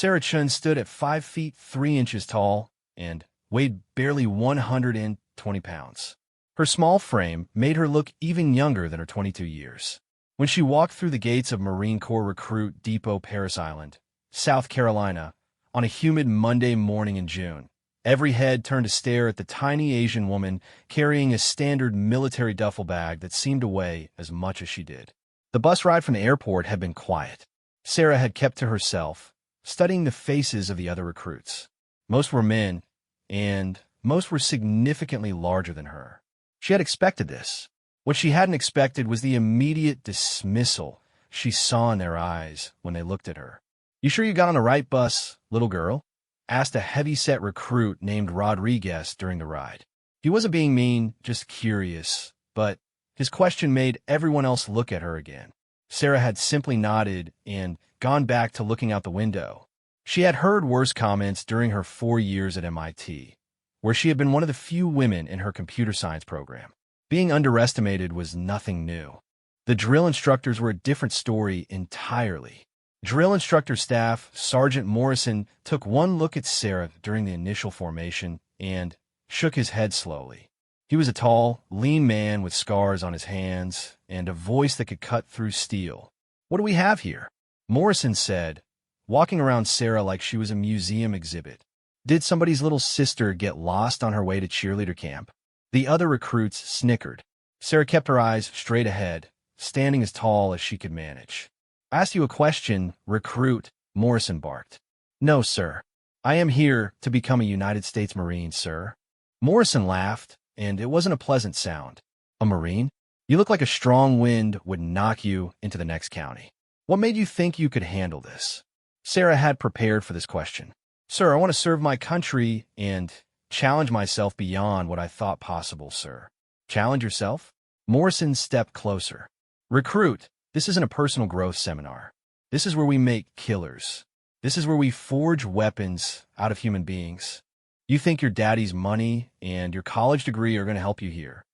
Sarah Chun stood at 5 feet 3 inches tall and weighed barely 120 pounds. Her small frame made her look even younger than her 22 years. When she walked through the gates of Marine Corps Recruit Depot Paris Island, South Carolina, on a humid Monday morning in June, every head turned to stare at the tiny Asian woman carrying a standard military duffel bag that seemed to weigh as much as she did. The bus ride from the airport had been quiet. Sarah had kept to herself, studying the faces of the other recruits. Most were men, and most were significantly larger than her. She had expected this. What she hadn't expected was the immediate dismissal she saw in their eyes when they looked at her. "You sure you got on the right bus, little girl?" asked a heavy-set recruit named Rodriguez during the ride. He wasn't being mean, just curious, but his question made everyone else look at her again. Sarah had simply nodded and gone back to looking out the window. She had heard worse comments during her 4 years at MIT, where she had been one of the few women in her computer science program. Being underestimated was nothing new. The drill instructors were a different story entirely. Drill instructor staff Sergeant Morrison took one look at Sarah during the initial formation and shook his head slowly. He was a tall, lean man with scars on his hands and a voice that could cut through steel. "What do we have here?" Morrison said, walking around Sarah like she was a museum exhibit. "Did somebody's little sister get lost on her way to cheerleader camp?" The other recruits snickered. Sarah kept her eyes straight ahead, standing as tall as she could manage. "I asked you a question, recruit," Morrison barked. "No, sir. I am here to become a United States Marine, sir." Morrison laughed, and it wasn't a pleasant sound. "A Marine? You look like a strong wind would knock you into the next county. What made you think you could handle this?" Sarah had prepared for this question. "Sir, I want to serve my country and challenge myself beyond what I thought possible, sir." "Challenge yourself?" Morrison stepped closer. "Recruit, this isn't a personal growth seminar. This is where we make killers. This is where we forge weapons out of human beings. You think your daddy's money and your college degree are going to help you here?"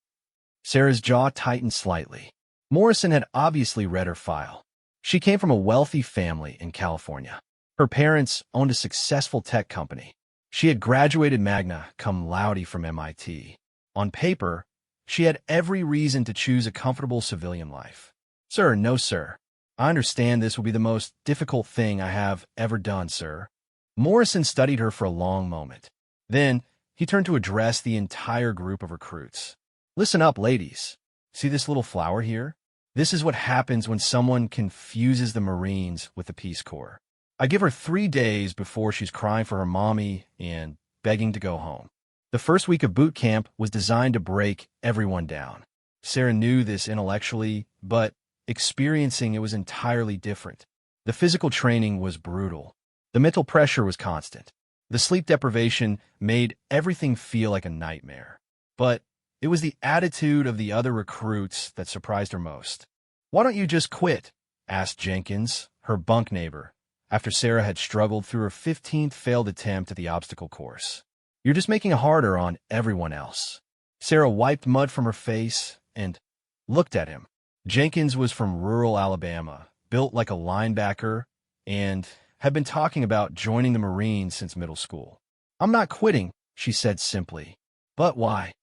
Sarah's jaw tightened slightly. Morrison had obviously read her file. She came from a wealthy family in California. Her parents owned a successful tech company. She had graduated magna cum laude from MIT. On paper, she had every reason to choose a comfortable civilian life. "Sir, no, sir. I understand this will be the most difficult thing I have ever done, sir." Morrison studied her for a long moment. Then, he turned to address the entire group of recruits. "Listen up, ladies. See this little flower here? This is what happens when someone confuses the Marines with the Peace Corps. I give her 3 days before she's crying for her mommy and begging to go home. The first week of boot camp was designed to break everyone down. Sarah knew this intellectually, but experiencing it was entirely different. The physical training was brutal. The mental pressure was constant. The sleep deprivation made everything feel like a nightmare. But it was the attitude of the other recruits that surprised her most. "Why don't you just quit?" asked Jenkins, her bunk neighbor, after Sarah had struggled through her 15th failed attempt at the obstacle course. "You're just making it harder on everyone else." Sarah wiped mud from her face and looked at him. Jenkins was from rural Alabama, built like a linebacker, and had been talking about joining the Marines since middle school. "I'm not quitting," she said simply. "But why?"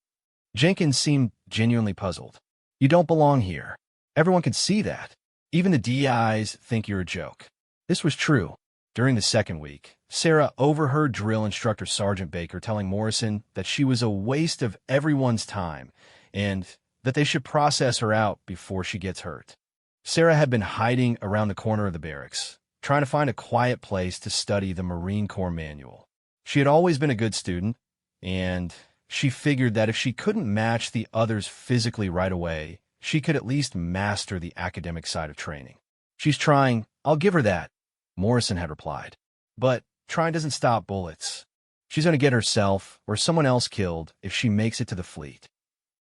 Jenkins seemed genuinely puzzled. "You don't belong here. Everyone can see that. Even the DIs think you're a joke." This was true. During the second week, Sarah overheard drill instructor Sergeant Baker telling Morrison that she was a waste of everyone's time and that they should process her out before she gets hurt. Sarah had been hiding around the corner of the barracks, trying to find a quiet place to study the Marine Corps manual. She had always been a good student, and she figured that if she couldn't match the others physically right away, she could at least master the academic side of training. "She's trying, I'll give her that," Morrison had replied. "But trying doesn't stop bullets. She's going to get herself or someone else killed if she makes it to the fleet."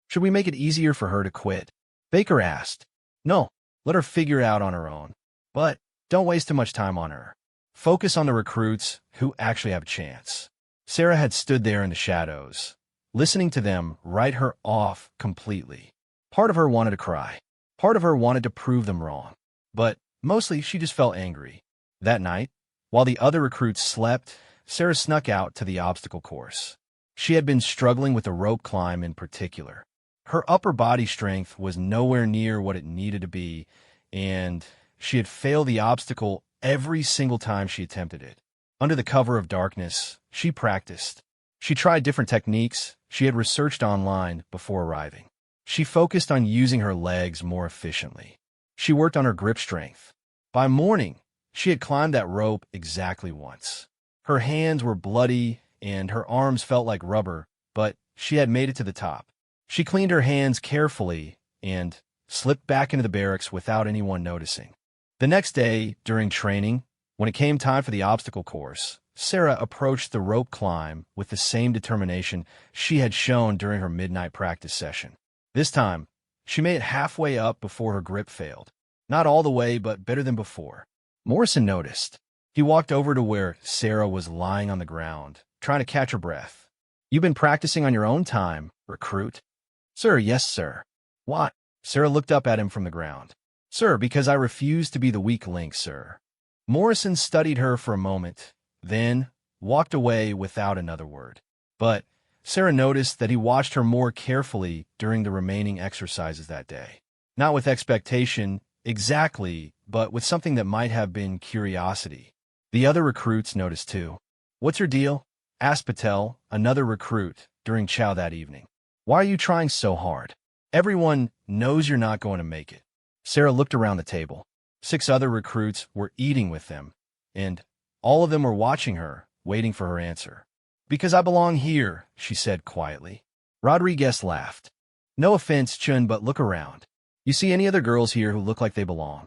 "Should we make it easier for her to quit?" Baker asked. "No, let her figure it out on her own. But don't waste too much time on her. Focus on the recruits who actually have a chance." Sarah had stood there in the shadows, listening to them write her off completely. Part of her wanted to cry. Part of her wanted to prove them wrong. But mostly she just felt angry. That night, While the other recruits slept, Sarah snuck out to the obstacle course. She had been struggling with the rope climb in particular. Her upper body strength was nowhere near what it needed to be, and she had failed the obstacle every single time she attempted it. Under the cover of darkness, she practiced. She tried different techniques she had researched online before arriving. She focused on using her legs more efficiently. She worked on her grip strength. By morning, she had climbed that rope exactly once. Her hands were bloody and her arms felt like rubber, but she had made it to the top. She cleaned her hands carefully and slipped back into the barracks without anyone noticing. The next day, during training, when it came time for the obstacle course, Sarah approached the rope climb with the same determination she had shown during her midnight practice session. This time, she made it halfway up before her grip failed. Not all the way, but better than before. Morrison noticed. He walked over to where Sarah was lying on the ground, trying to catch her breath. "You've been practicing on your own time, recruit?" "Sir, yes, sir." "Why?" Sarah looked up at him from the ground. "Sir, because I refuse to be the weak link, sir." Morrison studied her for a moment, then walked away without another word. But Sarah noticed that he watched her more carefully during the remaining exercises that day. Not with expectation, exactly, but with something that might have been curiosity. The other recruits noticed too. "What's your deal?" asked Patel, another recruit, during chow that evening. "Why are you trying so hard? Everyone knows you're not going to make it." Sarah looked around the table. 6 other recruits were eating with them, and all of them were watching her, waiting for her answer. "Because I belong here," she said quietly. Rodriguez laughed. "No offense, Chun, but look around. You see any other girls here who look like they belong?"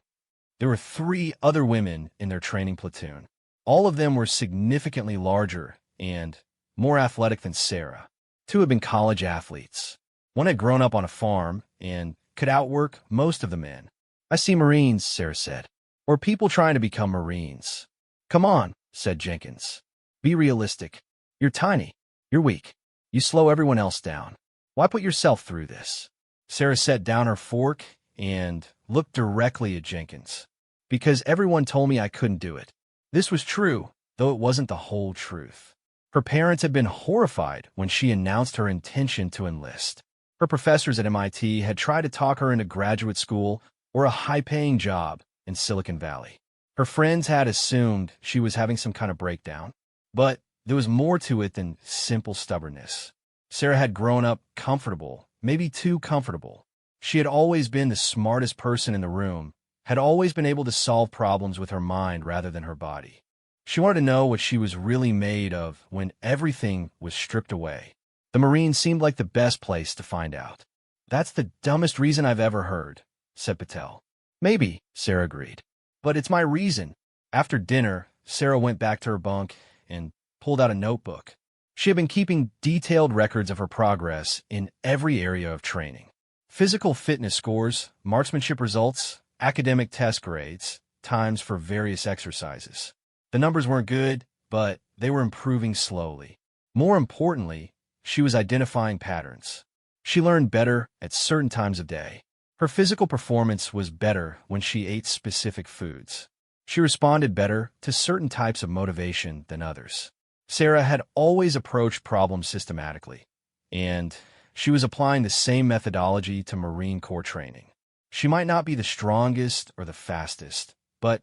There were 3 other women in their training platoon. All of them were significantly larger and more athletic than Sarah. 2 had been college athletes. One had grown up on a farm and could outwork most of the men. "I see Marines," Sarah said. "Or people trying to become Marines." "Come on," said Jenkins. "Be realistic. You're tiny. You're weak. You slow everyone else down. Why put yourself through this?" Sarah set down her fork and looked directly at Jenkins. "Because everyone told me I couldn't do it." This was true, though it wasn't the whole truth. Her parents had been horrified when she announced her intention to enlist. Her professors at MIT had tried to talk her into graduate school or a high-paying job in Silicon Valley. Her friends had assumed she was having some kind of breakdown, but there was more to it than simple stubbornness. Sarah had grown up comfortable, maybe too comfortable. She had always been the smartest person in the room, had always been able to solve problems with her mind rather than her body. She wanted to know what she was really made of when everything was stripped away. The Marines seemed like the best place to find out. "That's the dumbest reason I've ever heard," said Patel. "Maybe," Sarah agreed. "But it's my reason." After dinner, Sarah went back to her bunk and pulled out a notebook. She had been keeping detailed records of her progress in every area of training. Physical fitness scores, marksmanship results, academic test grades, times for various exercises. The numbers weren't good, but they were improving slowly. More importantly, she was identifying patterns. She learned better at certain times of day. Her physical performance was better when she ate specific foods. She responded better to certain types of motivation than others. Sarah had always approached problems systematically, and she was applying the same methodology to Marine Corps training. She might not be the strongest or the fastest, but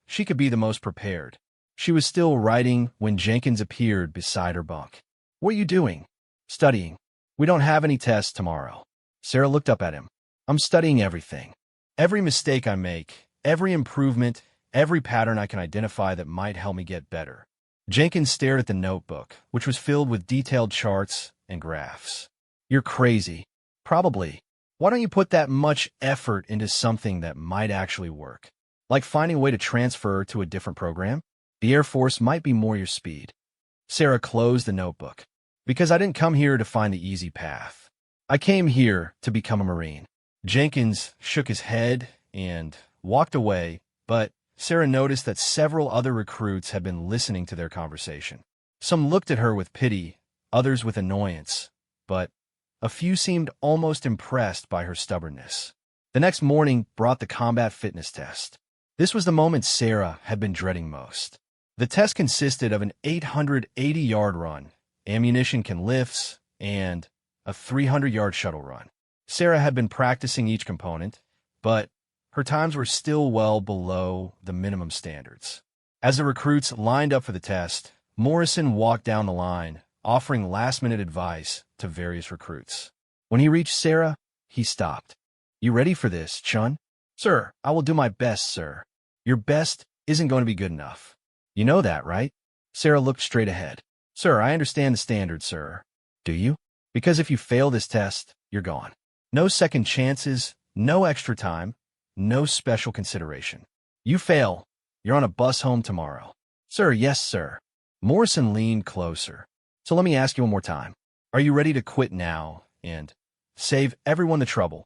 she could be the most prepared. She was still writing when Jenkins appeared beside her bunk. "What are you doing?" "Studying. We don't have any tests tomorrow." Sarah looked up at him. "I'm studying everything. Every mistake I make, every improvement, every pattern I can identify that might help me get better." Jenkins stared at the notebook, which was filled with detailed charts and graphs. "You're crazy." "Probably. Why don't you put that much effort into something that might actually work? Like finding a way to transfer to a different program? The Air Force might be more your speed." Sarah closed the notebook. "Because I didn't come here to find the easy path. I came here to become a Marine." Jenkins shook his head and walked away, but Sarah noticed that several other recruits had been listening to their conversation. Some looked at her with pity, others with annoyance, but a few seemed almost impressed by her stubbornness. The next morning brought the combat fitness test. This was the moment Sarah had been dreading most. The test consisted of an 880-yard run, ammunition can lifts, and a 300-yard shuttle run. Sarah had been practicing each component, but her times were still well below the minimum standards. As the recruits lined up for the test, Morrison walked down the line, offering last-minute advice to various recruits. When he reached Sarah, he stopped. "You ready for this, Chun?" "Sir, I will do my best, sir." "Your best isn't going to be good enough. You know that, right?" Sarah looked straight ahead. "Sir, I understand the standards, sir." "Do you? Because if you fail this test, you're gone. No second chances, no extra time, no special consideration. You fail, you're on a bus home tomorrow." "Sir, yes, sir." Morrison leaned closer. "So let me ask you one more time. Are you ready to quit now and save everyone the trouble?"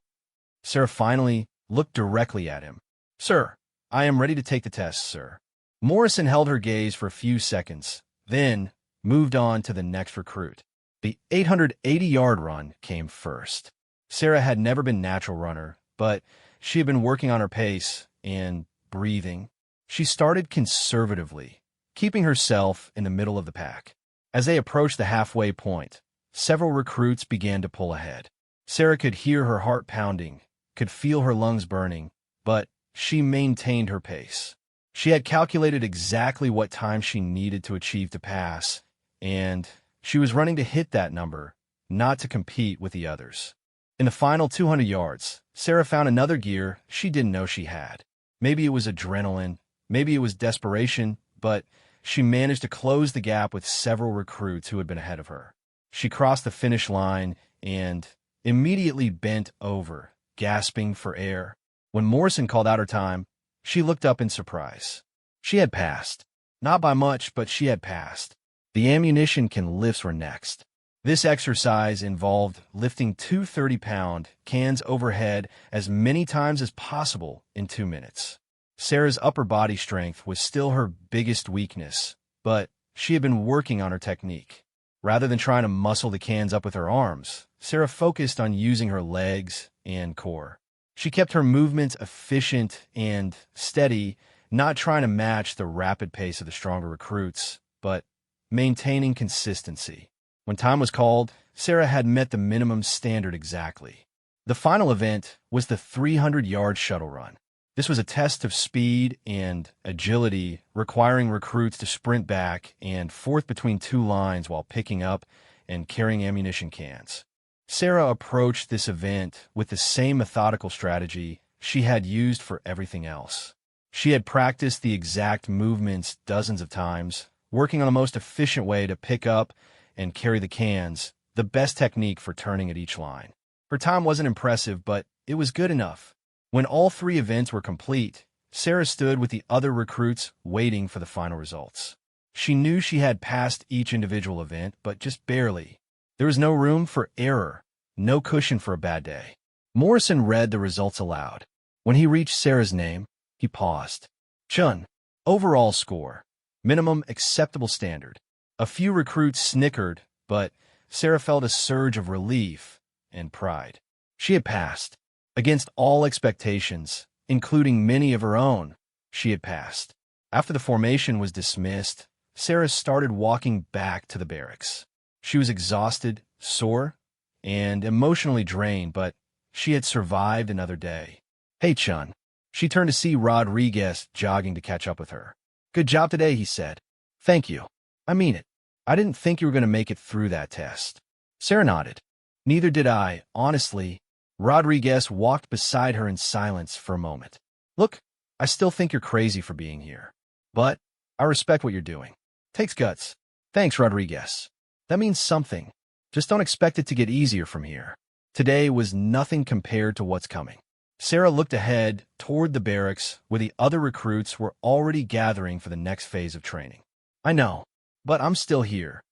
Sarah finally looked directly at him. "Sir, I am ready to take the test, sir." Morrison held her gaze for a few seconds, then moved on to the next recruit. The 880-yard run came first. Sarah had never been a natural runner, but she had been working on her pace and breathing. She started conservatively, keeping herself in the middle of the pack. As they approached the halfway point, several recruits began to pull ahead. Sarah could hear her heart pounding, could feel her lungs burning, but she maintained her pace. She had calculated exactly what time she needed to achieve to pass, and she was running to hit that number, not to compete with the others. In the final 200 yards, Sarah found another gear she didn't know she had. Maybe it was adrenaline, maybe it was desperation, but she managed to close the gap with several recruits who had been ahead of her. She crossed the finish line and immediately bent over, gasping for air. When Morrison called out her time, she looked up in surprise. She had passed. Not by much, but she had passed. The ammunition can lifts were next. This exercise involved lifting two 30-pound cans overhead as many times as possible in 2 minutes. Sarah's upper body strength was still her biggest weakness, but she had been working on her technique. Rather than trying to muscle the cans up with her arms, Sarah focused on using her legs and core. She kept her movements efficient and steady, not trying to match the rapid pace of the stronger recruits, but maintaining consistency. When time was called, Sarah had met the minimum standard exactly. The final event was the 300-yard shuttle run. This was a test of speed and agility, requiring recruits to sprint back and forth between two lines while picking up and carrying ammunition cans. Sarah approached this event with the same methodical strategy she had used for everything else. She had practiced the exact movements dozens of times, working on the most efficient way to pick up and carry the cans, the best technique for turning at each line. Her time wasn't impressive, but it was good enough. When all 3 events were complete, Sarah stood with the other recruits waiting for the final results. She knew she had passed each individual event, but just barely. There was no room for error, no cushion for a bad day. Morrison read the results aloud. When he reached Sarah's name, he paused. "Chun, overall score, minimum acceptable standard." A few recruits snickered, but Sarah felt a surge of relief and pride. She had passed. Against all expectations, including many of her own, she had passed. After the formation was dismissed, Sarah started walking back to the barracks. She was exhausted, sore, and emotionally drained, but she had survived another day. "Hey, Chun." She turned to see Rodriguez jogging to catch up with her. "Good job today," he said. "Thank you. I mean it. I didn't think you were going to make it through that test." Sarah nodded. "Neither did I, honestly." Rodriguez walked beside her in silence for a moment. "Look, I still think you're crazy for being here. But I respect what you're doing. Takes guts." "Thanks, Rodriguez. That means something. Just don't expect it to get easier from here. Today was nothing compared to what's coming." Sarah looked ahead toward the barracks where the other recruits were already gathering for the next phase of training. "I know, but I'm still here,"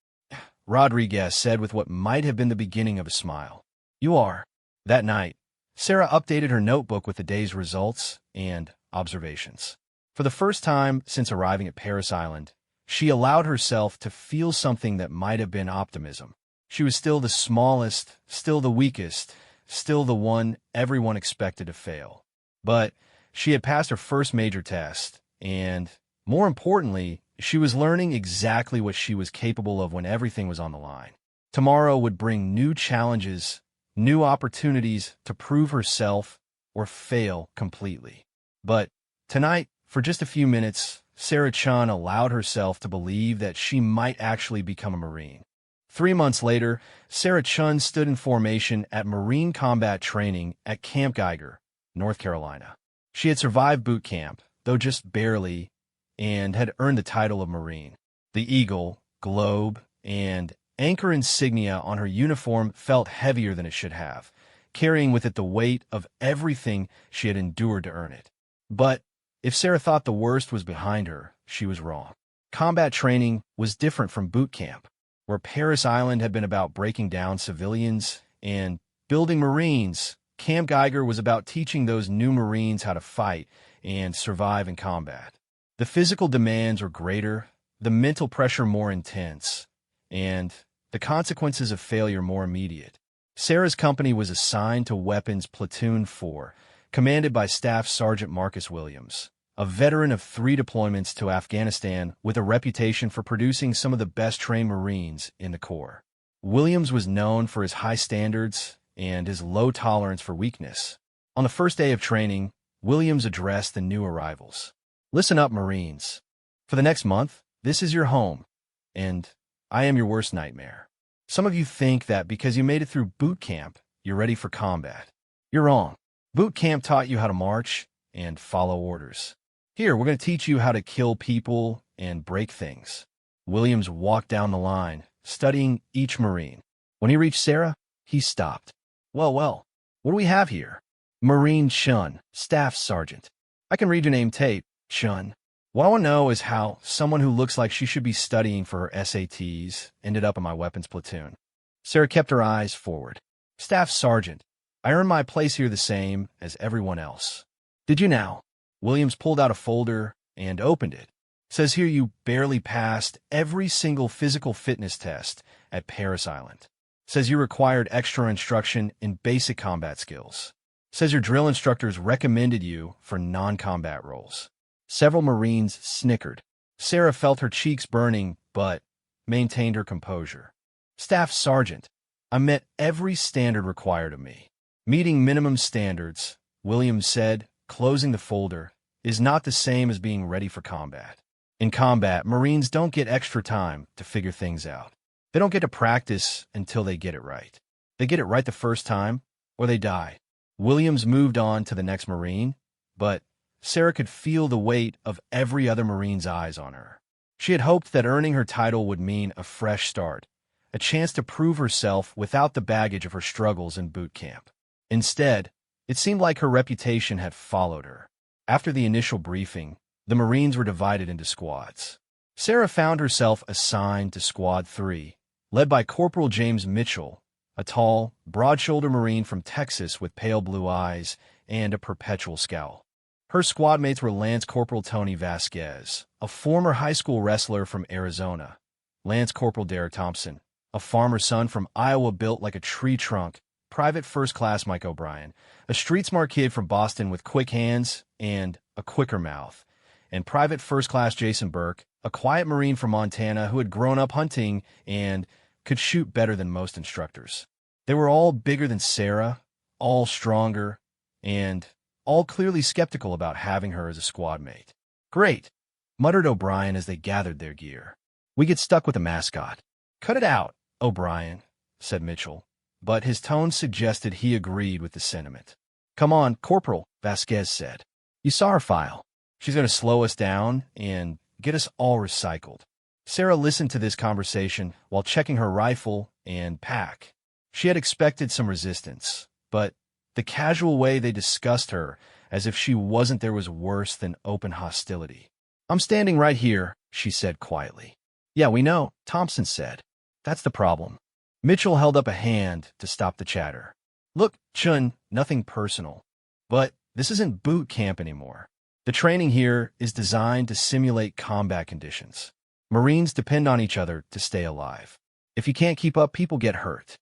Rodriguez said with what might have been the beginning of a smile. "You are." That night, Sarah updated her notebook with the day's results and observations. For the first time since arriving at Paris Island, she allowed herself to feel something that might have been optimism. She was still the smallest, still the weakest, still the one everyone expected to fail. But she had passed her first major test, and, more importantly, She was learning exactly what she was capable of when everything was on the line. Tomorrow would bring new challenges, new opportunities to prove herself or fail completely. But tonight, for just a few minutes, Sarah Chun allowed herself to believe that she might actually become a Marine. 3 months later, Sarah Chun stood in formation at Marine combat training at Camp Geiger, North Carolina. She had survived boot camp, though just barely, and had earned the title of Marine. The eagle, globe, and anchor insignia on her uniform felt heavier than it should have, carrying with it the weight of everything she had endured to earn it. But if Sarah thought the worst was behind her, she was wrong. Combat training was different from boot camp, where Paris Island had been about breaking down civilians and building Marines. Camp Geiger was about teaching those new Marines how to fight and survive in combat. The physical demands were greater, the mental pressure more intense, and the consequences of failure more immediate. Sarah's company was assigned to Weapons Platoon 4, commanded by Staff Sergeant Marcus Williams, a veteran of 3 deployments to Afghanistan with a reputation for producing some of the best-trained Marines in the Corps. Williams was known for his high standards and his low tolerance for weakness. On the first day of training, Williams addressed the new arrivals. "Listen up, Marines. For the next month, this is your home, and I am your worst nightmare. Some of you think that because you made it through boot camp, you're ready for combat. You're wrong. Boot camp taught you how to march and follow orders. Here, we're going to teach you how to kill people and break things." Williams walked down the line, studying each Marine. When he reached Sarah, he stopped. Well, what do we have here?" "Marine Chun, Staff Sergeant. I can read your name tape, Chun. What I want to know is how someone who looks like she should be studying for her SATs ended up in my weapons platoon." Sarah kept her eyes forward. "Staff Sergeant, I earned my place here the same as everyone else." "Did you now?" Williams pulled out a folder and opened it. "Says here you barely passed every single physical fitness test at Paris Island. Says you required extra instruction in basic combat skills. Says your drill instructors recommended you for non-combat roles." Several Marines snickered. Sarah felt her cheeks burning, but maintained her composure. "Staff Sergeant, I met every standard required of me. Meeting minimum standards," Williams said, closing the folder, "is not the same as being ready for combat. In combat, Marines don't get extra time to figure things out. They don't get to practice until they get it right. They get it right the first time, or they die." Williams moved on to the next Marine, but Sarah could feel the weight of every other Marine's eyes on her. She had hoped that earning her title would mean a fresh start, a chance to prove herself without the baggage of her struggles in boot camp. Instead, it seemed like her reputation had followed her. After the initial briefing, the Marines were divided into squads. Sarah found herself assigned to Squad 3, led by Corporal James Mitchell, a tall, broad-shouldered Marine from Texas with pale blue eyes and a perpetual scowl. Her squad mates were Lance Corporal Tony Vasquez, a former high school wrestler from Arizona, Lance Corporal Derek Thompson, a farmer's son from Iowa built like a tree trunk, Private First Class Mike O'Brien, a street-smart kid from Boston with quick hands and a quicker mouth, and Private First Class Jason Burke, a quiet Marine from Montana who had grown up hunting and could shoot better than most instructors. They were all bigger than Sarah, all stronger, and all clearly skeptical about having her as a squad mate. "Great," muttered O'Brien as they gathered their gear. "We get stuck with a mascot." "Cut it out, O'Brien," said Mitchell, but his tone suggested he agreed with the sentiment. "Come on, Corporal," Vasquez said. "You saw her file. She's going to slow us down and get us all recycled." Sarah listened to this conversation while checking her rifle and pack. She had expected some resistance, but the casual way they discussed her, as if she wasn't there, was worse than open hostility. "I'm standing right here," she said quietly. "Yeah, we know," Thompson said. "That's the problem." Mitchell held up a hand to stop the chatter. "Look, Chun, nothing personal, but this isn't boot camp anymore. The training here is designed to simulate combat conditions. Marines depend on each other to stay alive. If you can't keep up, people get hurt."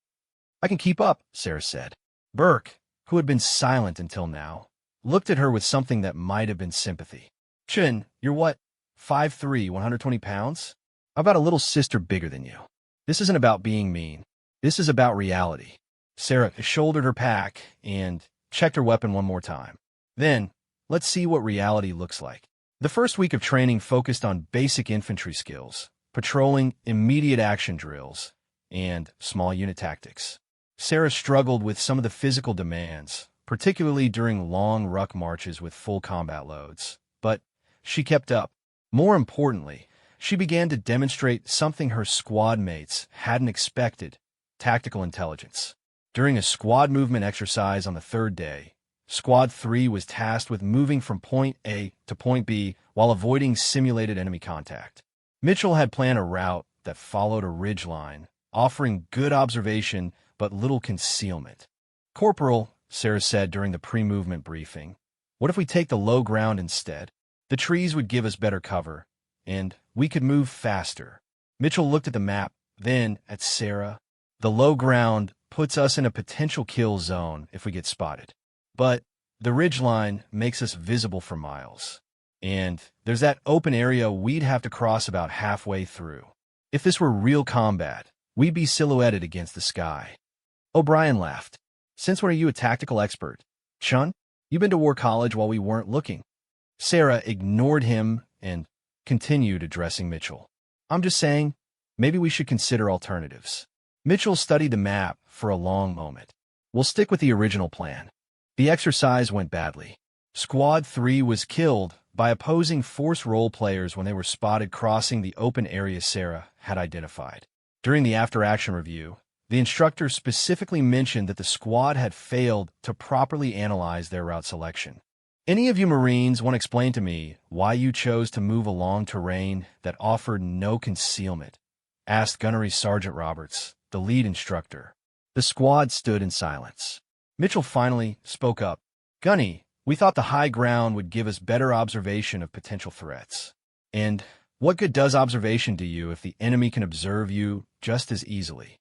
"I can keep up," Sarah said. Burke, who had been silent until now, looked at her with something that might have been sympathy. "Chun, you're what?" 5'3", 120 pounds? How about a little sister bigger than you? This isn't about being mean. This is about reality. Sarah shouldered her pack and checked her weapon one more time. Then, let's see what reality looks like. The first week of training focused on basic infantry skills, patrolling, immediate action drills, and small unit tactics. Sarah struggled with some of the physical demands, particularly during long ruck marches with full combat loads, but she kept up. More importantly, she began to demonstrate something her squad mates hadn't expected: tactical intelligence. During a squad movement exercise on the third day, Squad 3 was tasked with moving from point A to point B while avoiding simulated enemy contact. Mitchell had planned a route that followed a ridgeline, offering good observation but little concealment. "Corporal," Sarah said during the pre-movement briefing, "what if we take the low ground instead? The trees would give us better cover, and we could move faster." Mitchell looked at the map, then at Sarah. "The low ground puts us in a potential kill zone if we get spotted. But the ridgeline makes us visible for miles. And there's that open area we'd have to cross about halfway through. If this were real combat, we'd be silhouetted against the sky." O'Brien laughed. "Since when are you a tactical expert? Chun, you've been to war college while we weren't looking." Sarah ignored him and continued addressing Mitchell. "I'm just saying, maybe we should consider alternatives." Mitchell studied the map for a long moment. "We'll stick with the original plan." The exercise went badly. Squad 3 was killed by opposing force role players when they were spotted crossing the open area Sarah had identified. During the after-action review, the instructor specifically mentioned that the squad had failed to properly analyze their route selection. "Any of you Marines want to explain to me why you chose to move along terrain that offered no concealment?" asked Gunnery Sergeant Roberts, the lead instructor. The squad stood in silence. Mitchell finally spoke up. "Gunny, we thought the high ground would give us better observation of potential threats. And what good does observation do you if the enemy can observe you just as easily?"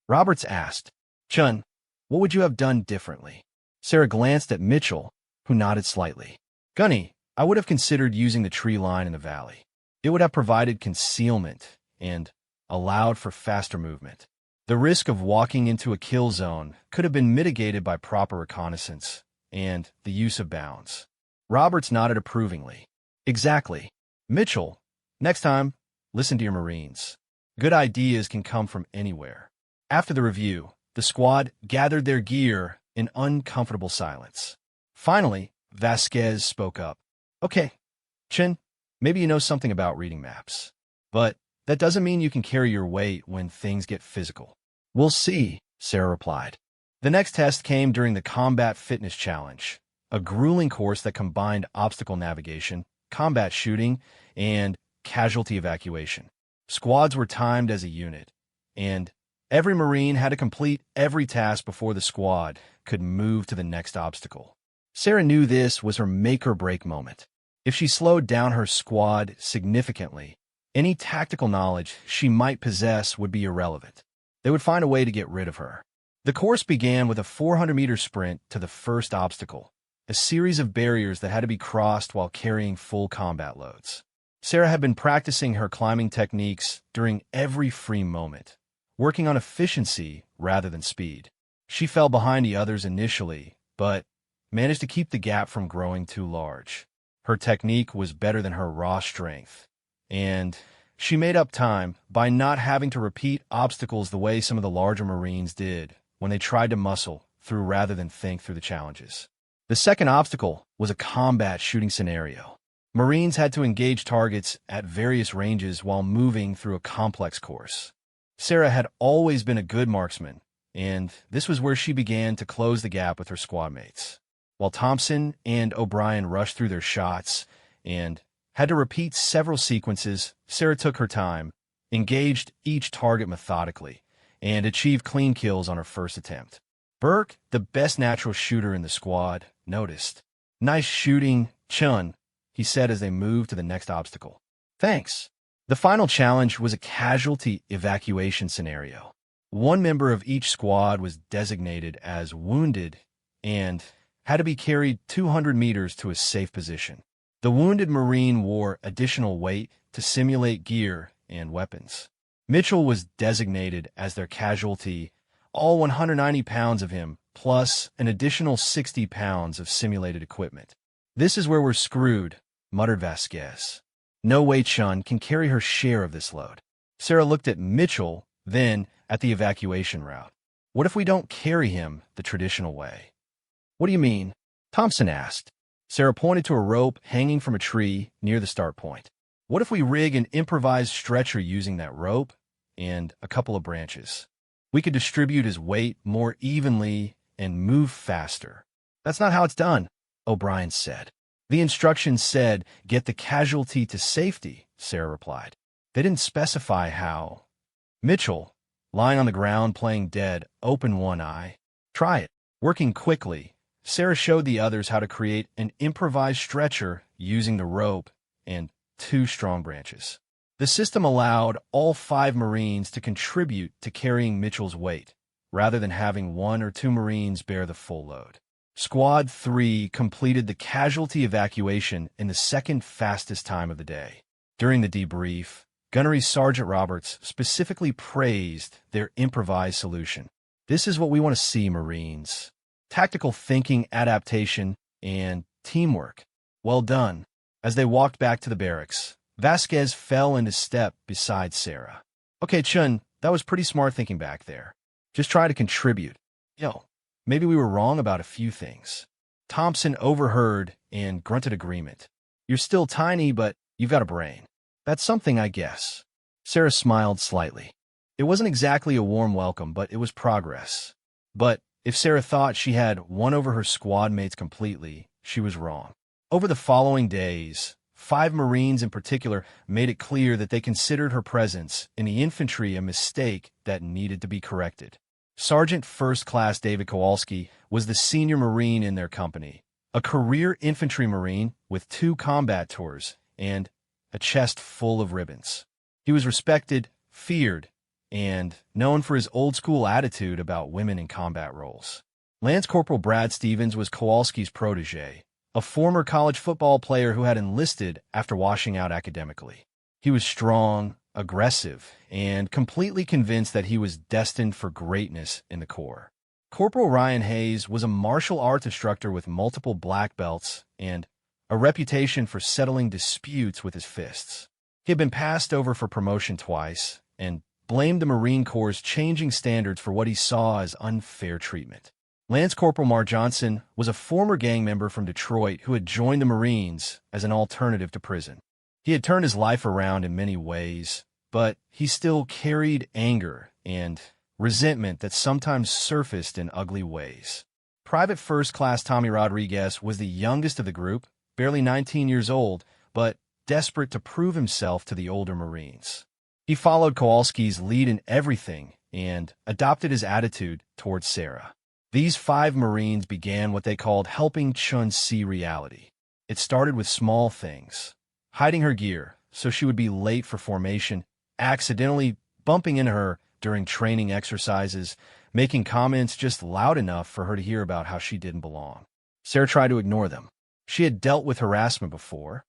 Roberts asked. "Chun, what would you have done differently?" Sarah glanced at Mitchell, who nodded slightly. "Gunny, I would have considered using the tree line in the valley. It would have provided concealment and allowed for faster movement. The risk of walking into a kill zone could have been mitigated by proper reconnaissance and the use of bounds." Roberts nodded approvingly. "Exactly. Mitchell, next time, listen to your Marines. Good ideas can come from anywhere." After the review, the squad gathered their gear in uncomfortable silence. Finally, Vasquez spoke up. "Okay, Chin, maybe you know something about reading maps. But that doesn't mean you can carry your weight when things get physical." "We'll see," Sarah replied. The next test came during the Combat Fitness Challenge, a grueling course that combined obstacle navigation, combat shooting, and casualty evacuation. Squads were timed as a unit, and every Marine had to complete every task before the squad could move to the next obstacle. Sarah knew this was her make-or-break moment. If she slowed down her squad significantly, any tactical knowledge she might possess would be irrelevant. They would find a way to get rid of her. The course began with a 400-meter sprint to the first obstacle, a series of barriers that had to be crossed while carrying full combat loads. Sarah had been practicing her climbing techniques during every free moment, working on efficiency rather than speed. She fell behind the others initially, but managed to keep the gap from growing too large. Her technique was better than her raw strength, and she made up time by not having to repeat obstacles the way some of the larger Marines did when they tried to muscle through rather than think through the challenges. The second obstacle was a combat shooting scenario. Marines had to engage targets at various ranges while moving through a complex course. Sarah had always been a good marksman, and this was where she began to close the gap with her squad mates. While Thompson and O'Brien rushed through their shots and had to repeat several sequences, Sarah took her time, engaged each target methodically, and achieved clean kills on her first attempt. Burke, the best natural shooter in the squad, noticed. "Nice shooting, Chun," he said as they moved to the next obstacle. "Thanks." The final challenge was a casualty evacuation scenario. One member of each squad was designated as wounded and had to be carried 200 meters to a safe position. The wounded Marine wore additional weight to simulate gear and weapons. Mitchell was designated as their casualty, all 190 pounds of him, plus an additional 60 pounds of simulated equipment. "This is where we're screwed," muttered Vasquez. "No way Chun can carry her share of this load." Sarah looked at Mitchell, then at the evacuation route. "What if we don't carry him the traditional way?" "What do you mean?" Thompson asked. Sarah pointed to a rope hanging from a tree near the start point. "What if we rig an improvised stretcher using that rope and a couple of branches? We could distribute his weight more evenly and move faster." "That's not how it's done," O'Brien said. "The instructions said, get the casualty to safety," Sarah replied. "They didn't specify how." Mitchell, lying on the ground playing dead, opened one eye. "Try it." Working quickly, Sarah showed the others how to create an improvised stretcher using the rope and 2 strong branches. The system allowed all 5 Marines to contribute to carrying Mitchell's weight, rather than having 1 or 2 Marines bear the full load. Squad 3 completed the casualty evacuation in the second fastest time of the day. During the debrief, Gunnery Sergeant Roberts specifically praised their improvised solution. "This is what we want to see, Marines. Tactical thinking, adaptation, and teamwork. Well done." As they walked back to the barracks, Vasquez fell into step beside Sarah. "Okay, Chun, that was pretty smart thinking back there. Just try to contribute. Maybe we were wrong about a few things." Thompson overheard and grunted agreement. "You're still tiny, but you've got a brain. That's something, I guess." Sarah smiled slightly. It wasn't exactly a warm welcome, but it was progress. But if Sarah thought she had won over her squad mates completely, she was wrong. Over the following days, 5 Marines in particular made it clear that they considered her presence in the infantry a mistake that needed to be corrected. Sergeant First Class David Kowalski was the senior Marine in their company, a career infantry Marine with 2 combat tours and a chest full of ribbons. He was respected, feared, and known for his old-school attitude about women in combat roles. Lance Corporal Brad Stevens was Kowalski's protege, a former college football player who had enlisted after washing out academically. He was strong, aggressive, and completely convinced that he was destined for greatness in the Corps. Corporal Ryan Hayes was a martial arts instructor with multiple black belts and a reputation for settling disputes with his fists. He had been passed over for promotion twice and blamed the Marine Corps' changing standards for what he saw as unfair treatment. Lance Corporal Mar Johnson was a former gang member from Detroit who had joined the Marines as an alternative to prison. He had turned his life around in many ways, but he still carried anger and resentment that sometimes surfaced in ugly ways. Private First Class Tommy Rodriguez was the youngest of the group, barely 19 years old, but desperate to prove himself to the older Marines. He followed Kowalski's lead in everything and adopted his attitude towards Sarah. These 5 Marines began what they called helping Chun see reality. It started with small things. Hiding her gear so she would be late for formation, accidentally bumping into her during training exercises, making comments just loud enough for her to hear about how she didn't belong. Sarah tried to ignore them. She had dealt with harassment before,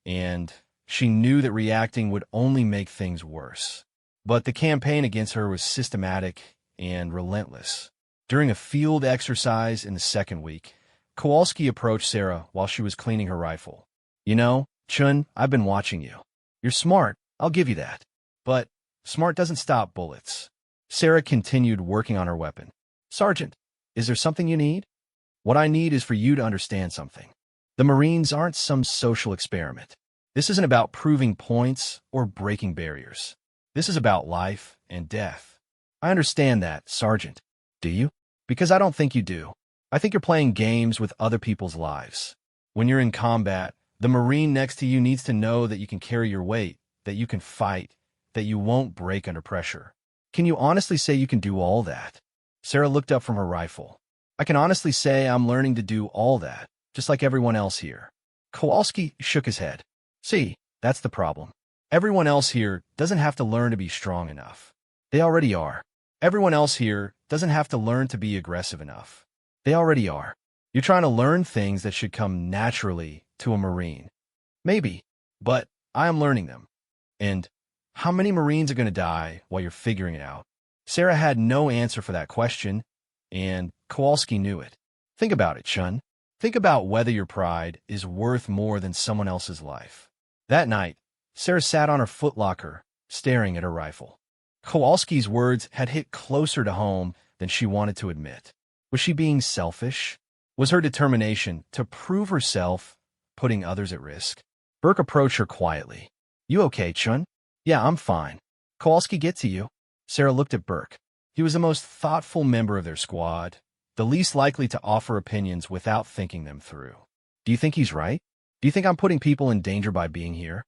and she knew that reacting would only make things worse. But the campaign against her was systematic and relentless. During a field exercise in the second week, Kowalski approached Sarah while she was cleaning her rifle. "You know, Chun, I've been watching you. You're smart, I'll give you that. But smart doesn't stop bullets." Sarah continued working on her weapon. "Sergeant, is there something you need?" "What I need is for you to understand something. The Marines aren't some social experiment. This isn't about proving points or breaking barriers. This is about life and death." "I understand that, Sergeant." "Do you?" "Because I don't think you do. I think you're playing games with other people's lives. When you're in combat, the Marine next to you needs to know that you can carry your weight, that you can fight, that you won't break under pressure. Can you honestly say you can do all that?" Sarah looked up from her rifle. "I can honestly say I'm learning to do all that, just like everyone else here." Kowalski shook his head. "See, that's the problem. Everyone else here doesn't have to learn to be strong enough. They already are. Everyone else here doesn't have to learn to be aggressive enough. They already are. You're trying to learn things that should come naturally to a Marine. Maybe, but I am learning them. And how many Marines are going to die while you're figuring it out? Sarah had no answer for that question, and Kowalski knew it. Think about it, Chun. Think about whether your pride is worth more than someone else's life. That night, Sarah sat on her footlocker, staring at her rifle. Kowalski's words had hit closer to home than she wanted to admit. Was she being selfish? Was her determination to prove herself putting others at risk? Burke approached her quietly. You okay, Chun? Yeah, I'm fine. Kowalski get to you? Sarah looked at Burke. He was the most thoughtful member of their squad, the least likely to offer opinions without thinking them through. Do you think he's right? Do you think I'm putting people in danger by being here?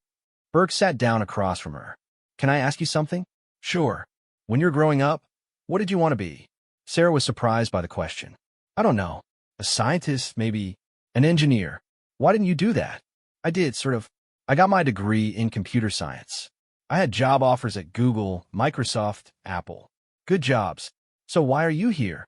Burke sat down across from her. Can I ask you something? Sure. When you're growing up, what did you want to be? Sarah was surprised by the question. I don't know. A scientist, maybe. An engineer. Why didn't you do that? I did, sort of. I got my degree in computer science. I had job offers at Google, Microsoft, Apple. Good jobs. So why are you here?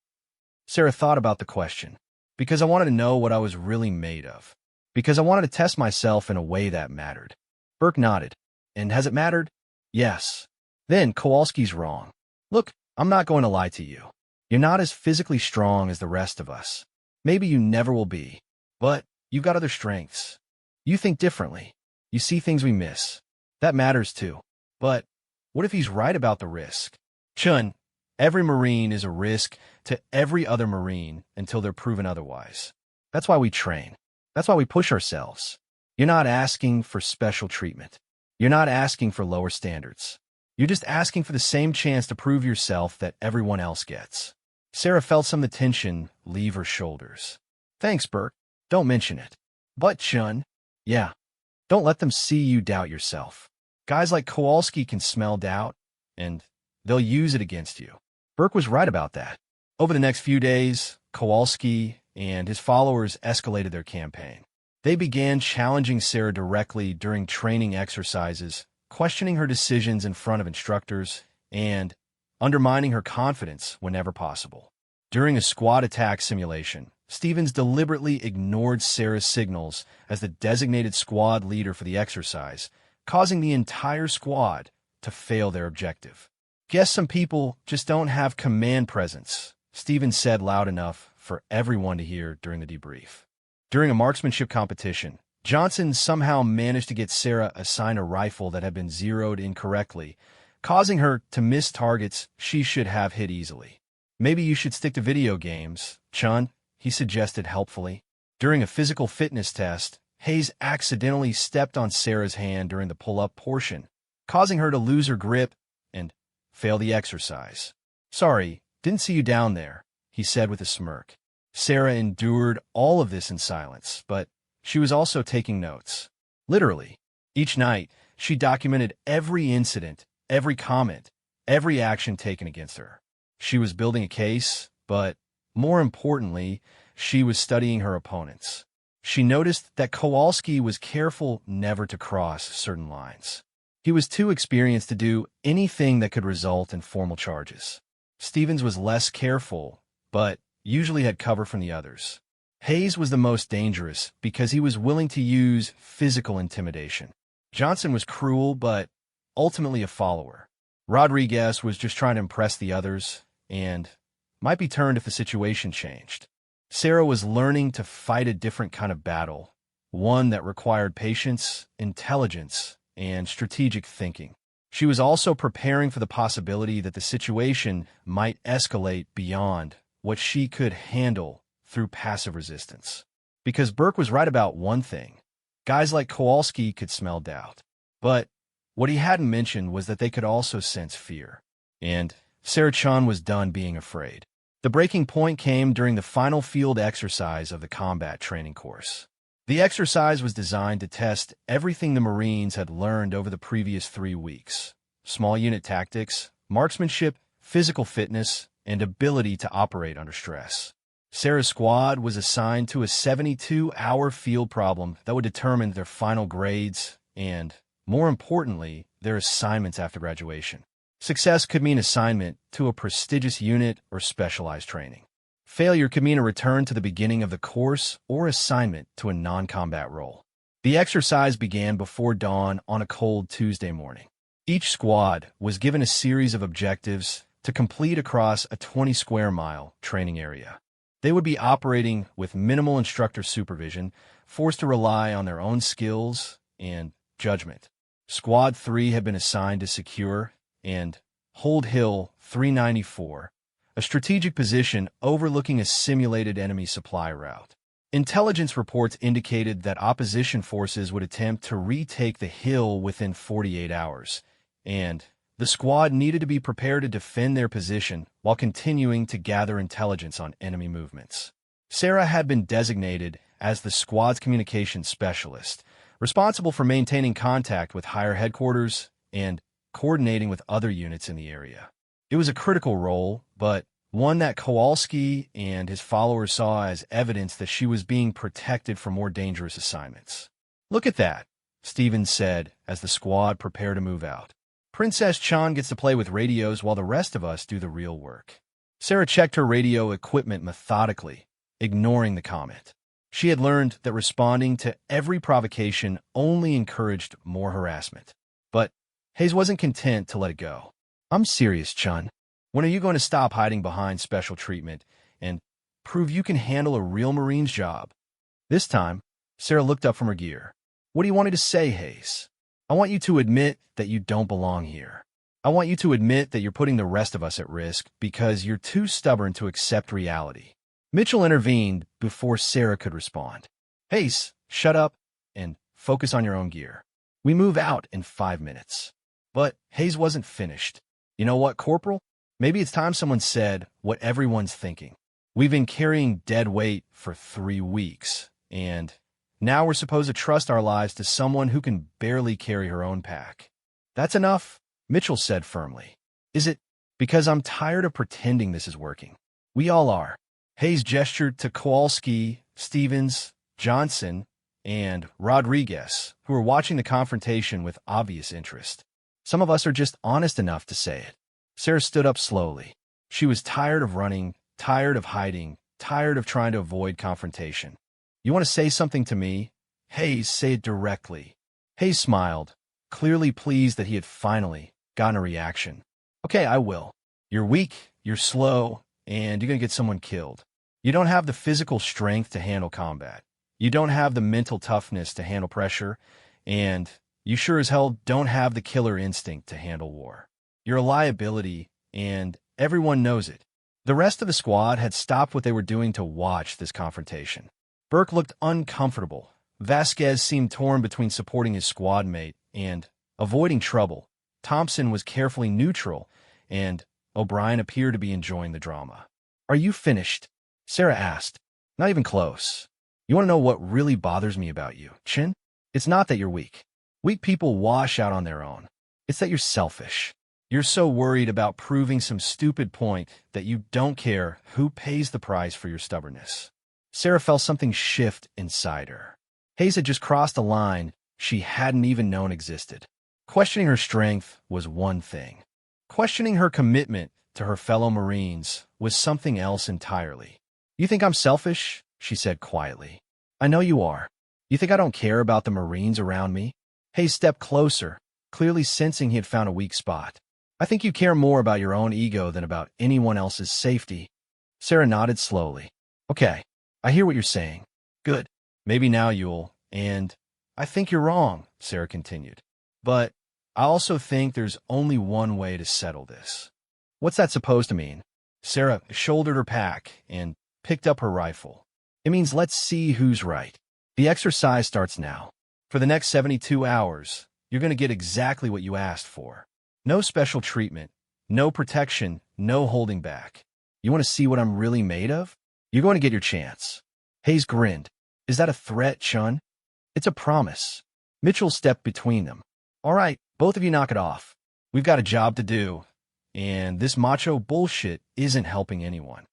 Sarah thought about the question. Because I wanted to know what I was really made of. Because I wanted to test myself in a way that mattered. Burke nodded. And has it mattered? Yes. Then Kowalski's wrong. Look, I'm not going to lie to you. You're not as physically strong as the rest of us. Maybe you never will be. But you've got other strengths. You think differently. You see things we miss. That matters too. But what if he's right about the risk? Chun, every Marine is a risk to every other Marine until they're proven otherwise. That's why we train. That's why we push ourselves. You're not asking for special treatment. You're not asking for lower standards. You're just asking for the same chance to prove yourself that everyone else gets. Sarah felt some of the tension leave her shoulders. Thanks, Burke. Don't mention it. But, Chun, yeah, don't let them see you doubt yourself. Guys like Kowalski can smell doubt, and they'll use it against you. Burke was right about that. Over the next few days, Kowalski and his followers escalated their campaign. They began challenging Sarah directly during training exercises, questioning her decisions in front of instructors, and undermining her confidence whenever possible. During a squad attack simulation, Stevens deliberately ignored Sarah's signals as the designated squad leader for the exercise, causing the entire squad to fail their objective. Guess some people just don't have command presence, Stevens said loud enough for everyone to hear during the debrief. During a marksmanship competition, Johnson somehow managed to get Sarah assigned a rifle that had been zeroed incorrectly, causing her to miss targets she should have hit easily. Maybe you should stick to video games, Chun, he suggested helpfully. During a physical fitness test, Hayes accidentally stepped on Sarah's hand during the pull-up portion, causing her to lose her grip and fail the exercise. Sorry, didn't see you down there, he said with a smirk. Sarah endured all of this in silence, but she was also taking notes. Literally, each night, she documented every incident, every comment, every action taken against her. She was building a case, but more importantly, she was studying her opponents. She noticed that Kowalski was careful never to cross certain lines. He was too experienced to do anything that could result in formal charges. Stevens was less careful, but usually had cover from the others. Hayes was the most dangerous because he was willing to use physical intimidation. Johnson was cruel, but ultimately a follower. Rodriguez was just trying to impress the others and might be turned if the situation changed. Sarah was learning to fight a different kind of battle, one that required patience, intelligence, and strategic thinking. She was also preparing for the possibility that the situation might escalate beyond what she could handle through passive resistance. Because Burke was right about one thing. Guys like Kowalski could smell doubt. But what he hadn't mentioned was that they could also sense fear. And Sarah Chun was done being afraid. The breaking point came during the final field exercise of the combat training course. The exercise was designed to test everything the Marines had learned over the previous 3 weeks: small unit tactics, marksmanship, physical fitness, and ability to operate under stress. Sarah's squad was assigned to a 72-hour field problem that would determine their final grades and, more importantly, their assignments after graduation. Success could mean assignment to a prestigious unit or specialized training. Failure could mean a return to the beginning of the course or assignment to a non-combat role. The exercise began before dawn on a cold Tuesday morning. Each squad was given a series of objectives to complete across a 20-square-mile training area. They would be operating with minimal instructor supervision, forced to rely on their own skills and judgment. Squad 3 had been assigned to secure and hold Hill 394, a strategic position overlooking a simulated enemy supply route. Intelligence reports indicated that opposition forces would attempt to retake the hill within 48 hours, and the squad needed to be prepared to defend their position while continuing to gather intelligence on enemy movements. Sarah had been designated as the squad's communications specialist, responsible for maintaining contact with higher headquarters and coordinating with other units in the area. It was a critical role, but one that Kowalski and his followers saw as evidence that she was being protected from more dangerous assignments. "Look at that," Stevens said as the squad prepared to move out. "Princess Chan gets to play with radios while the rest of us do the real work." Sarah checked her radio equipment methodically, ignoring the comment. She had learned that responding to every provocation only encouraged more harassment. But Hayes wasn't content to let it go. "I'm serious, Chun. When are you going to stop hiding behind special treatment and prove you can handle a real Marine's job?" This time, Sarah looked up from her gear. "What do you want me to say, Hayes? I want you to admit that you don't belong here. I want you to admit that you're putting the rest of us at risk because you're too stubborn to accept reality." Mitchell intervened before Sarah could respond. "Hayes, shut up and focus on your own gear. We move out in 5 minutes." But Hayes wasn't finished. "You know what, Corporal? Maybe it's time someone said what everyone's thinking. We've been carrying dead weight for 3 weeks, and now we're supposed to trust our lives to someone who can barely carry her own pack." "That's enough," Mitchell said firmly. "Is it? Because I'm tired of pretending this is working. We all are." Hayes gestured to Kowalski, Stevens, Johnson, and Rodriguez, who were watching the confrontation with obvious interest. "Some of us are just honest enough to say it." Sarah stood up slowly. She was tired of running, tired of hiding, tired of trying to avoid confrontation. "You want to say something to me? Hayes, say it directly." Hayes smiled, clearly pleased that he had finally gotten a reaction. "Okay, I will. You're weak, you're slow, and you're going to get someone killed. You don't have the physical strength to handle combat. You don't have the mental toughness to handle pressure, and you sure as hell don't have the killer instinct to handle war. You're a liability, and everyone knows it." The rest of the squad had stopped what they were doing to watch this confrontation. Burke looked uncomfortable. Vasquez seemed torn between supporting his squad mate and avoiding trouble. Thompson was carefully neutral, and O'Brien appeared to be enjoying the drama. "Are you finished?" Sarah asked. "Not even close. You want to know what really bothers me about you, Chin? It's not that you're weak. Weak people wash out on their own. It's that you're selfish. You're so worried about proving some stupid point that you don't care who pays the price for your stubbornness." Sarah felt something shift inside her. Hayes had just crossed a line she hadn't even known existed. Questioning her strength was one thing. Questioning her commitment to her fellow Marines was something else entirely. "You think I'm selfish?" she said quietly. "I know you are. You think I don't care about the Marines around me?" Hayes stepped closer, clearly sensing he had found a weak spot. "I think you care more about your own ego than about anyone else's safety." Sarah nodded slowly. "Okay, I hear what you're saying. Good. Maybe now you'll, and I think you're wrong," Sarah continued. "But I also think there's only one way to settle this." "What's that supposed to mean?" Sarah shouldered her pack and picked up her rifle. "It means let's see who's right. The exercise starts now. For the next 72 hours, you're going to get exactly what you asked for. No special treatment, no protection, no holding back. You want to see what I'm really made of? You're going to get your chance." Hayes grinned. "Is that a threat, Chun?" "It's a promise." Mitchell stepped between them. "All right, both of you knock it off. We've got a job to do, and this macho bullshit isn't helping anyone."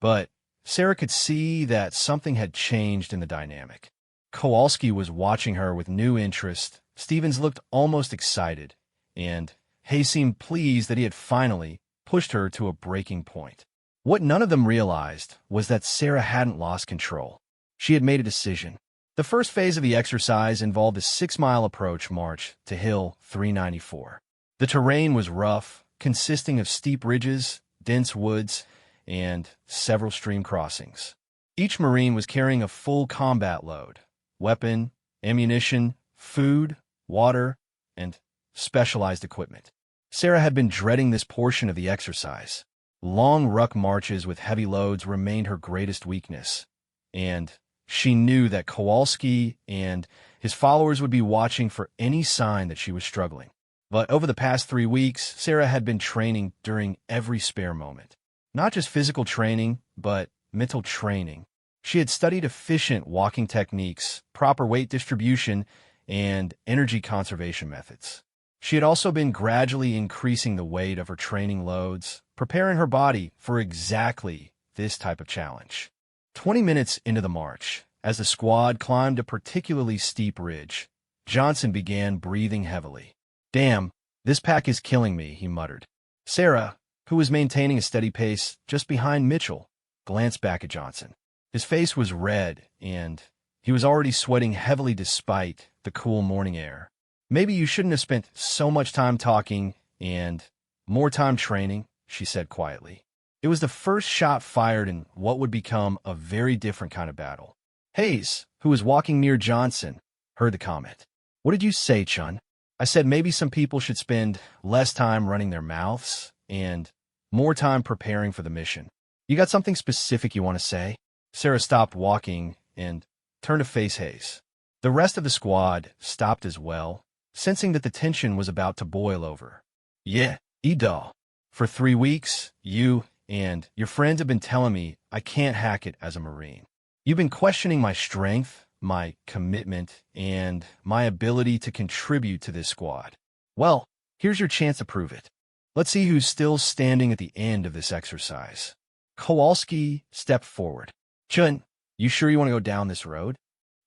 But Sarah could see that something had changed in the dynamic. Kowalski was watching her with new interest. Stevens looked almost excited, and Hayes seemed pleased that he had finally pushed her to a breaking point. What none of them realized was that Sarah hadn't lost control. She had made a decision. The first phase of the exercise involved a 6-mile approach march to Hill 394. The terrain was rough, consisting of steep ridges, dense woods, and several stream crossings. Each Marine was carrying a full combat load: weapon, ammunition, food, water, and specialized equipment. Sarah had been dreading this portion of the exercise. Long ruck marches with heavy loads remained her greatest weakness, and she knew that Kowalski and his followers would be watching for any sign that she was struggling. But over the past 3 weeks, Sarah had been training during every spare moment. Not just physical training, but mental training. She had studied efficient walking techniques, proper weight distribution, and energy conservation methods. She had also been gradually increasing the weight of her training loads, preparing her body for exactly this type of challenge. 20 minutes into the march, as the squad climbed a particularly steep ridge, Johnson began breathing heavily. "Damn, this pack is killing me," he muttered. Sarah, who was maintaining a steady pace just behind Mitchell, glanced back at Johnson. His face was red, and he was already sweating heavily despite the cool morning air. "Maybe you shouldn't have spent so much time talking and more time training," she said quietly. It was the first shot fired in what would become a very different kind of battle. Hayes, who was walking near Johnson, heard the comment. "What did you say, Chun?" "I said maybe some people should spend less time running their mouths and more time preparing for the mission. You got something specific you want to say?" Sarah stopped walking and turned to face Hayes. The rest of the squad stopped as well, sensing that the tension was about to boil over. "Yeah, Edal. For 3 weeks, you and your friends have been telling me I can't hack it as a Marine. You've been questioning my strength, my commitment, and my ability to contribute to this squad. Well, here's your chance to prove it. Let's see who's still standing at the end of this exercise." Kowalski stepped forward. "Chun, you sure you want to go down this road?"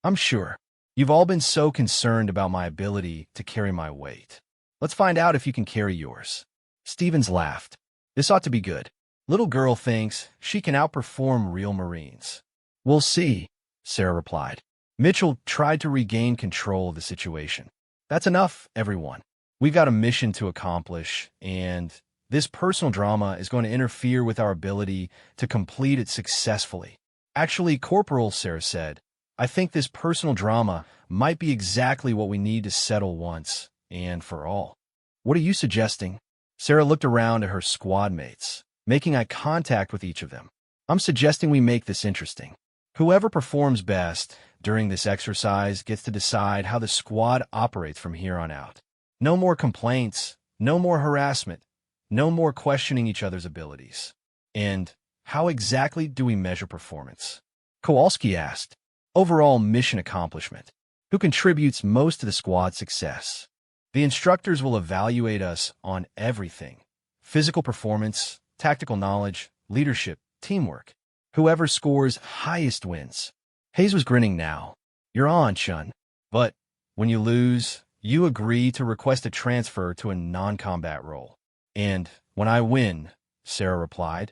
"I'm sure. You've all been so concerned about my ability to carry my weight. Let's find out if you can carry yours." Stevens laughed. "This ought to be good. Little girl thinks she can outperform real Marines." "We'll see," Sarah replied. Mitchell tried to regain control of the situation. "That's enough, everyone. We've got a mission to accomplish, and this personal drama is going to interfere with our ability to complete it successfully." "Actually, Corporal," Sarah said, "I think this personal drama might be exactly what we need to settle once and for all." "What are you suggesting?" Sarah looked around at her squad mates, making eye contact with each of them. "I'm suggesting we make this interesting. Whoever performs best during this exercise gets to decide how the squad operates from here on out. No more complaints, no more harassment, no more questioning each other's abilities." "And how exactly do we measure performance?" Kowalski asked. "Overall mission accomplishment. Who contributes most to the squad's success? The instructors will evaluate us on everything: physical performance, tactical knowledge, leadership, teamwork. Whoever scores highest wins." Hayes was grinning now. "You're on, Chun. But when you lose, you agree to request a transfer to a non-combat role." "And when I win," Sarah replied,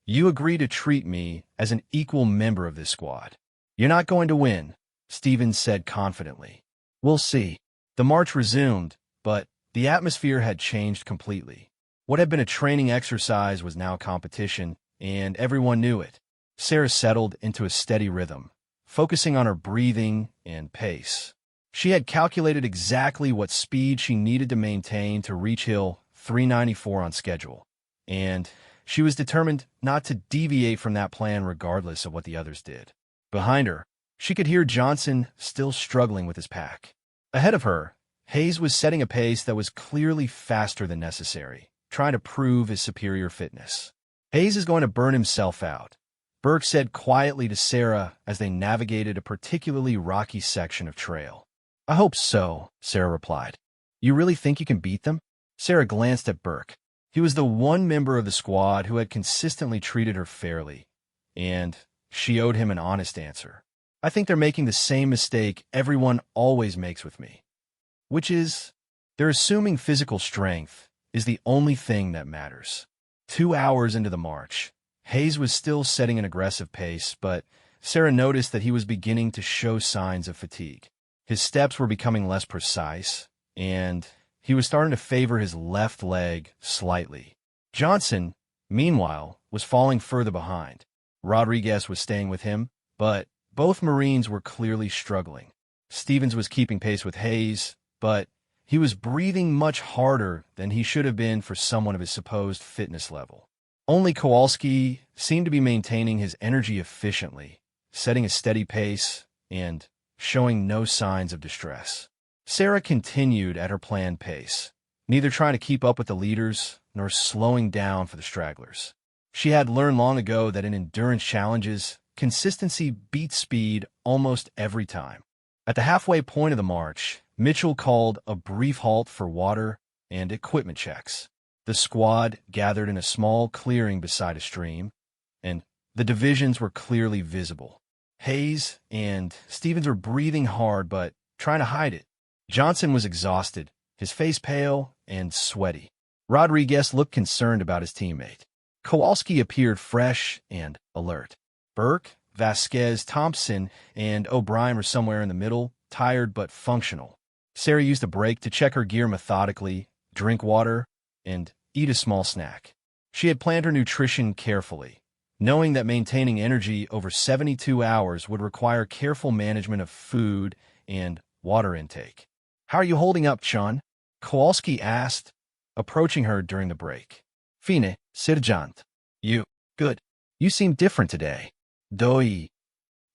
"you agree to treat me as an equal member of this squad." "You're not going to win," Stevens said confidently. "We'll see." The march resumed, but the atmosphere had changed completely. What had been a training exercise was now competition, and everyone knew it. Sarah settled into a steady rhythm, focusing on her breathing and pace. She had calculated exactly what speed she needed to maintain to reach Hill 394 on schedule, and she was determined not to deviate from that plan regardless of what the others did. Behind her, she could hear Johnson still struggling with his pack. Ahead of her, Hayes was setting a pace that was clearly faster than necessary, trying to prove his superior fitness. "Hayes is going to burn himself out," Burke said quietly to Sarah as they navigated a particularly rocky section of trail. "I hope so," Sarah replied. "You really think you can beat them?" Sarah glanced at Burke. He was the one member of the squad who had consistently treated her fairly, and she owed him an honest answer. "I think they're making the same mistake everyone always makes with me, which is they're assuming physical strength is the only thing that matters." 2 hours into the march, Hayes was still setting an aggressive pace, but Sarah noticed that he was beginning to show signs of fatigue. His steps were becoming less precise, and he was starting to favor his left leg slightly. Johnson, meanwhile, was falling further behind. Rodriguez was staying with him, but both Marines were clearly struggling. Stevens was keeping pace with Hayes, but he was breathing much harder than he should have been for someone of his supposed fitness level. Only Kowalski seemed to be maintaining his energy efficiently, setting a steady pace and showing no signs of distress. Sarah continued at her planned pace, neither trying to keep up with the leaders nor slowing down for the stragglers. She had learned long ago that in endurance challenges, consistency beats speed almost every time. At the halfway point of the march, Mitchell called a brief halt for water and equipment checks. The squad gathered in a small clearing beside a stream, and the divisions were clearly visible. Hayes and Stevens were breathing hard but trying to hide it. Johnson was exhausted, his face pale and sweaty. Rodriguez looked concerned about his teammate. Kowalski appeared fresh and alert. Burke, Vasquez, Thompson, and O'Brien were somewhere in the middle, tired but functional. Sarah used a break to check her gear methodically, drink water, and eat a small snack. She had planned her nutrition carefully, knowing that maintaining energy over 72 hours would require careful management of food and water intake. "How are you holding up, Chun?" Kowalski asked, approaching her during the break. "Fine, Sergeant. You. Good. You seem different today." "Doi."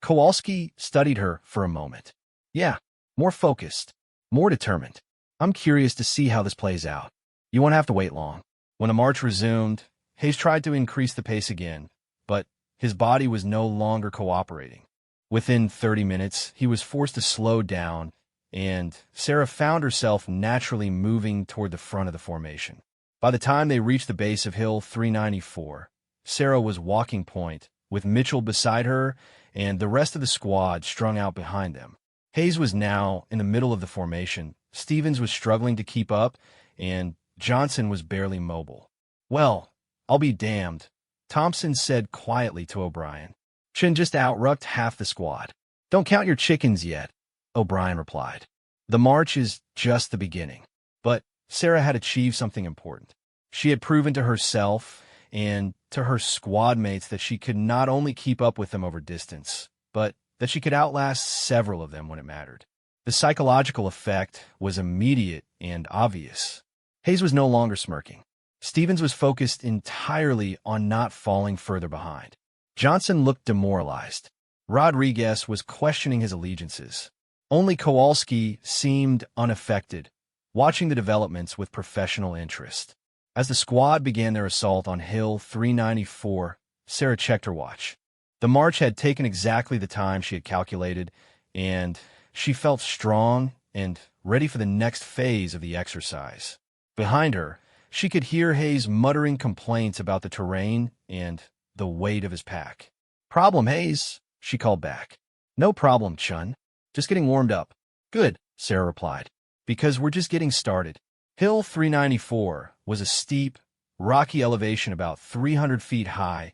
Kowalski studied her for a moment. "Yeah, more focused, more determined. I'm curious to see how this plays out. You won't have to wait long." When the march resumed, Hayes tried to increase the pace again, but his body was no longer cooperating. Within 30 minutes, he was forced to slow down, and Sarah found herself naturally moving toward the front of the formation. By the time they reached the base of Hill 394, Sarah was walking point, with Mitchell beside her and the rest of the squad strung out behind them. Hayes was now in the middle of the formation. Stevens was struggling to keep up, and Johnson was barely mobile. "Well, I'll be damned," Thompson said quietly to O'Brien. "Chin just outrucked half the squad." "Don't count your chickens yet," O'Brien replied. The march is just the beginning. But Sarah had achieved something important. She had proven to herself and to her squad mates that she could not only keep up with them over distance, but that she could outlast several of them when it mattered. The psychological effect was immediate and obvious. Hayes was no longer smirking. Stevens was focused entirely on not falling further behind. Johnson looked demoralized. Rodriguez was questioning his allegiances. Only Kowalski seemed unaffected, watching the developments with professional interest. As the squad began their assault on Hill 394, Sarah checked her watch. The march had taken exactly the time she had calculated, and she felt strong and ready for the next phase of the exercise. Behind her, she could hear Hayes muttering complaints about the terrain and the weight of his pack. "Problem, Hayes," she called back. "No problem, Chun. Just getting warmed up." "Good," Sarah replied, "because we're just getting started." Hill 394 was a steep, rocky elevation about 300 feet high,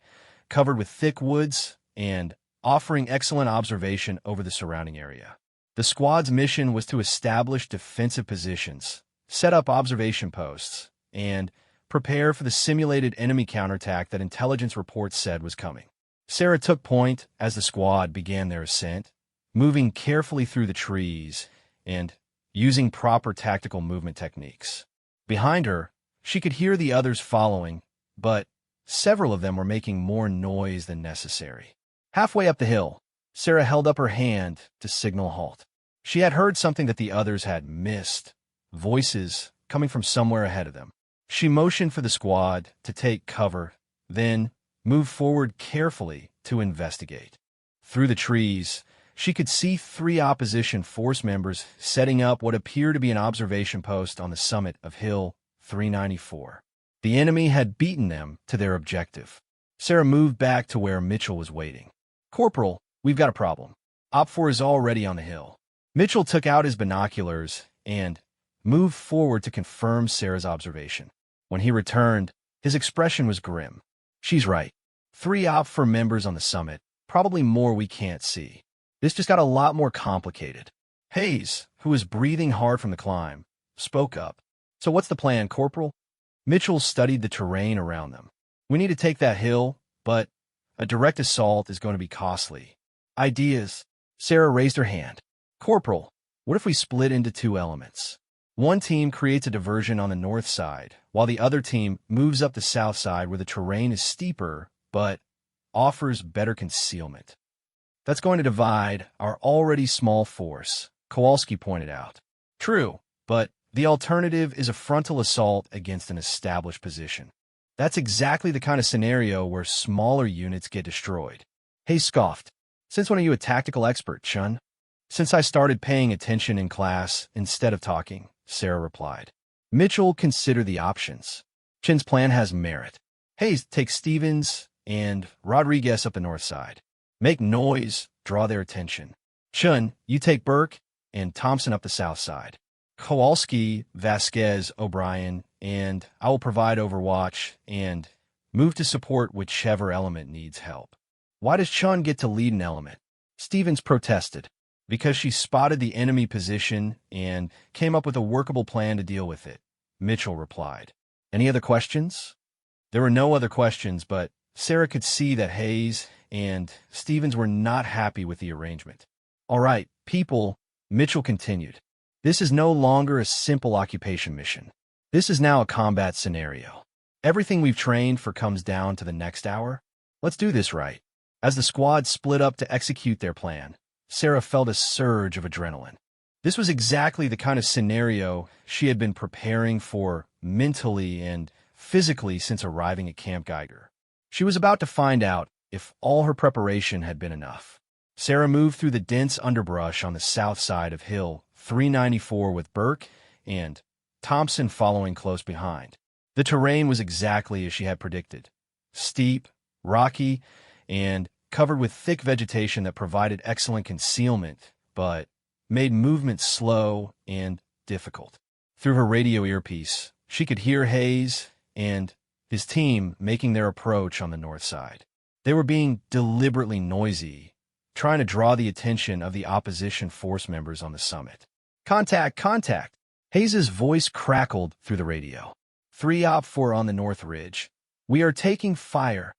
covered with thick woods and offering excellent observation over the surrounding area. The squad's mission was to establish defensive positions, set up observation posts, and prepare for the simulated enemy counterattack that intelligence reports said was coming. Sarah took point as the squad began their ascent, moving carefully through the trees and using proper tactical movement techniques. Behind her, she could hear the others following, but several of them were making more noise than necessary. Halfway up the hill, Sarah held up her hand to signal halt. She had heard something that the others had missed, voices coming from somewhere ahead of them. She motioned for the squad to take cover, then moved forward carefully to investigate. Through the trees, she could see 3 opposition force members setting up what appeared to be an observation post on the summit of Hill 394. The enemy had beaten them to their objective. Sarah moved back to where Mitchell was waiting. "Corporal, we've got a problem. Op 4 is already on the hill." Mitchell took out his binoculars and moved forward to confirm Sarah's observation. When he returned, his expression was grim. "She's right. 3 Op 4 members on the summit, probably more we can't see. This just got a lot more complicated. Hayes, who was breathing hard from the climb, spoke up. So what's the plan, Corporal? Mitchell studied the terrain around them. We need to take that hill, but a direct assault is going to be costly. Ideas? Sarah raised her hand. Corporal, what if we split into two elements? One team creates a diversion on the north side, while the other team moves up the south side where the terrain is steeper, but offers better concealment. That's going to divide our already small force, Kowalski pointed out. True, but the alternative is a frontal assault against an established position. That's exactly the kind of scenario where smaller units get destroyed. Hayes scoffed. Since when are you a tactical expert, Chun? Since I started paying attention in class instead of talking, Sarah replied. Mitchell considered the options. Chin's plan has merit. Hayes takes Stevens and Rodriguez up the north side. Make noise, draw their attention. Chun, you take Burke and Thompson up the south side. Kowalski, Vasquez, O'Brien, and I will provide overwatch and move to support whichever element needs help. Why does Chun get to lead an element? Stevens protested. Because she spotted the enemy position and came up with a workable plan to deal with it, Mitchell replied. Any other questions? There were no other questions, but Sarah could see that Hayes and Stevens were not happy with the arrangement. All right, people, Mitchell continued. This is no longer a simple occupation mission. This is now a combat scenario. Everything we've trained for comes down to the next hour. Let's do this right. As the squad split up to execute their plan, Sarah felt a surge of adrenaline. This was exactly the kind of scenario she had been preparing for mentally and physically since arriving at Camp Geiger. She was about to find out if all her preparation had been enough. Sarah moved through the dense underbrush on the south side of Hill 394 with Burke and Thompson following close behind. The terrain was exactly as she had predicted. Steep, rocky, and covered with thick vegetation that provided excellent concealment, but made movement slow and difficult. Through her radio earpiece, she could hear Hayes and his team making their approach on the north side. They were being deliberately noisy, trying to draw the attention of the opposition force members on the summit. Contact, contact! Hayes's voice crackled through the radio. 3 OP4 on the North Ridge. We are taking fire.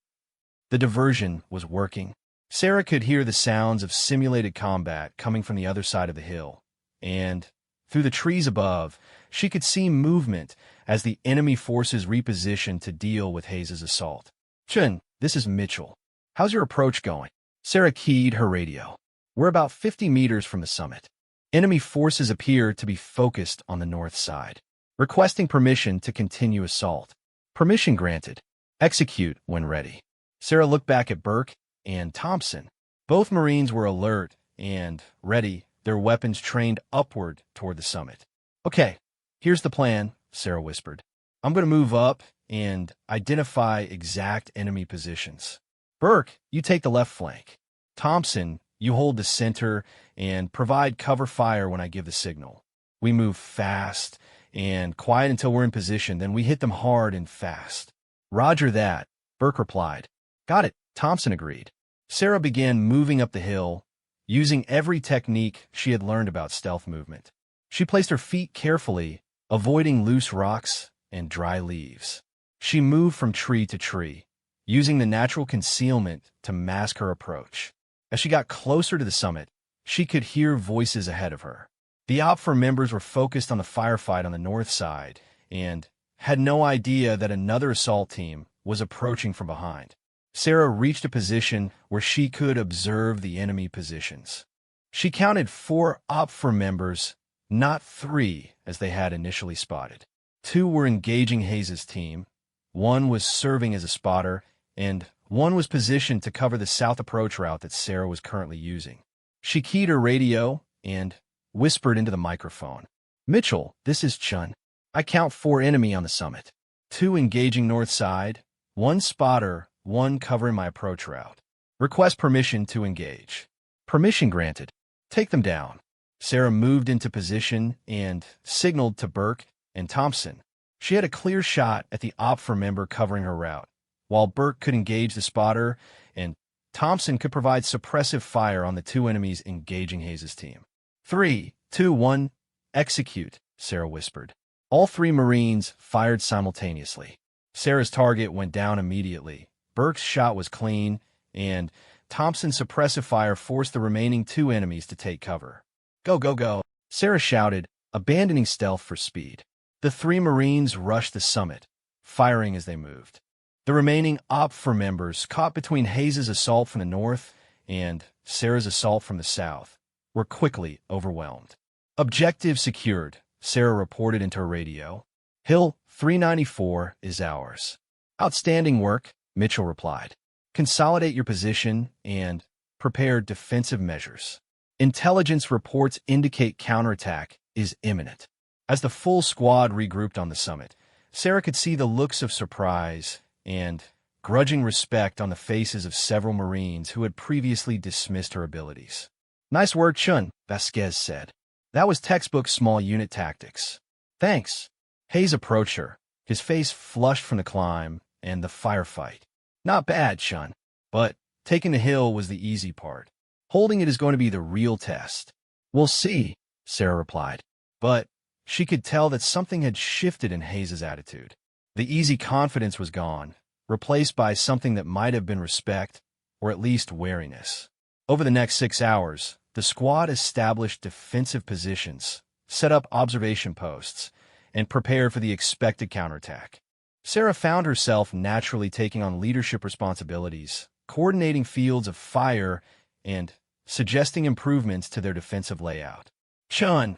The diversion was working. Sarah could hear the sounds of simulated combat coming from the other side of the hill, and through the trees above, she could see movement as the enemy forces repositioned to deal with Hayes's assault. Chun, this is Mitchell. How's your approach going? Sarah keyed her radio. We're about 50 meters from the summit. Enemy forces appear to be focused on the north side. Requesting permission to continue assault. Permission granted. Execute when ready. Sarah looked back at Burke and Thompson. Both Marines were alert and ready, their weapons trained upward toward the summit. Okay, here's the plan, Sarah whispered. I'm going to move up and identify exact enemy positions. Burke, you take the left flank. Thompson, you hold the center and provide cover fire when I give the signal. We move fast and quiet until we're in position, then we hit them hard and fast. Roger that, Burke replied. Got it, Thompson agreed. Sarah began moving up the hill, using every technique she had learned about stealth movement. She placed her feet carefully, avoiding loose rocks and dry leaves. She moved from tree to tree, using the natural concealment to mask her approach. As she got closer to the summit, she could hear voices ahead of her. The OPFOR members were focused on the firefight on the north side and had no idea that another assault team was approaching from behind. Sarah reached a position where she could observe the enemy positions. She counted 4 OPFOR members, not 3 as they had initially spotted. 2 were engaging Hayes's team, 1 was serving as a spotter, and 1 was positioned to cover the south approach route that Sarah was currently using. She keyed her radio and whispered into the microphone. Mitchell, this is Chun. I count 4 enemy on the summit. 2 engaging north side, 1 spotter, 1 covering my approach route. Request permission to engage. Permission granted. Take them down. Sarah moved into position and signaled to Burke and Thompson. She had a clear shot at the OPFOR member covering her route, while Burke could engage the spotter and Thompson could provide suppressive fire on the two enemies engaging Hayes' team. 3, 2, 1, execute, Sarah whispered. All three Marines fired simultaneously. Sarah's target went down immediately. Burke's shot was clean, and Thompson's suppressive fire forced the remaining two enemies to take cover. Go, go, go, Sarah shouted, abandoning stealth for speed. The three Marines rushed the summit, firing as they moved. The remaining OPFOR members, caught between Hayes' assault from the north and Sarah's assault from the south, were quickly overwhelmed. Objective secured, Sarah reported into her radio. Hill 394 is ours. Outstanding work, Mitchell replied. Consolidate your position and prepare defensive measures. Intelligence reports indicate counterattack is imminent. As the full squad regrouped on the summit, Sarah could see the looks of surprise and grudging respect on the faces of several Marines who had previously dismissed her abilities. Nice work, Chun, Vasquez said. That was textbook small unit tactics. Thanks. Hayes approached her, his face flushed from the climb and the firefight. Not bad, Chun, but taking the hill was the easy part. Holding it is going to be the real test. We'll see, Sarah replied. But she could tell that something had shifted in Hayes' attitude. The easy confidence was gone, replaced by something that might have been respect, or at least wariness. Over the next 6 hours, the squad established defensive positions, set up observation posts, and prepared for the expected counterattack. Sarah found herself naturally taking on leadership responsibilities, coordinating fields of fire, and suggesting improvements to their defensive layout. Chun,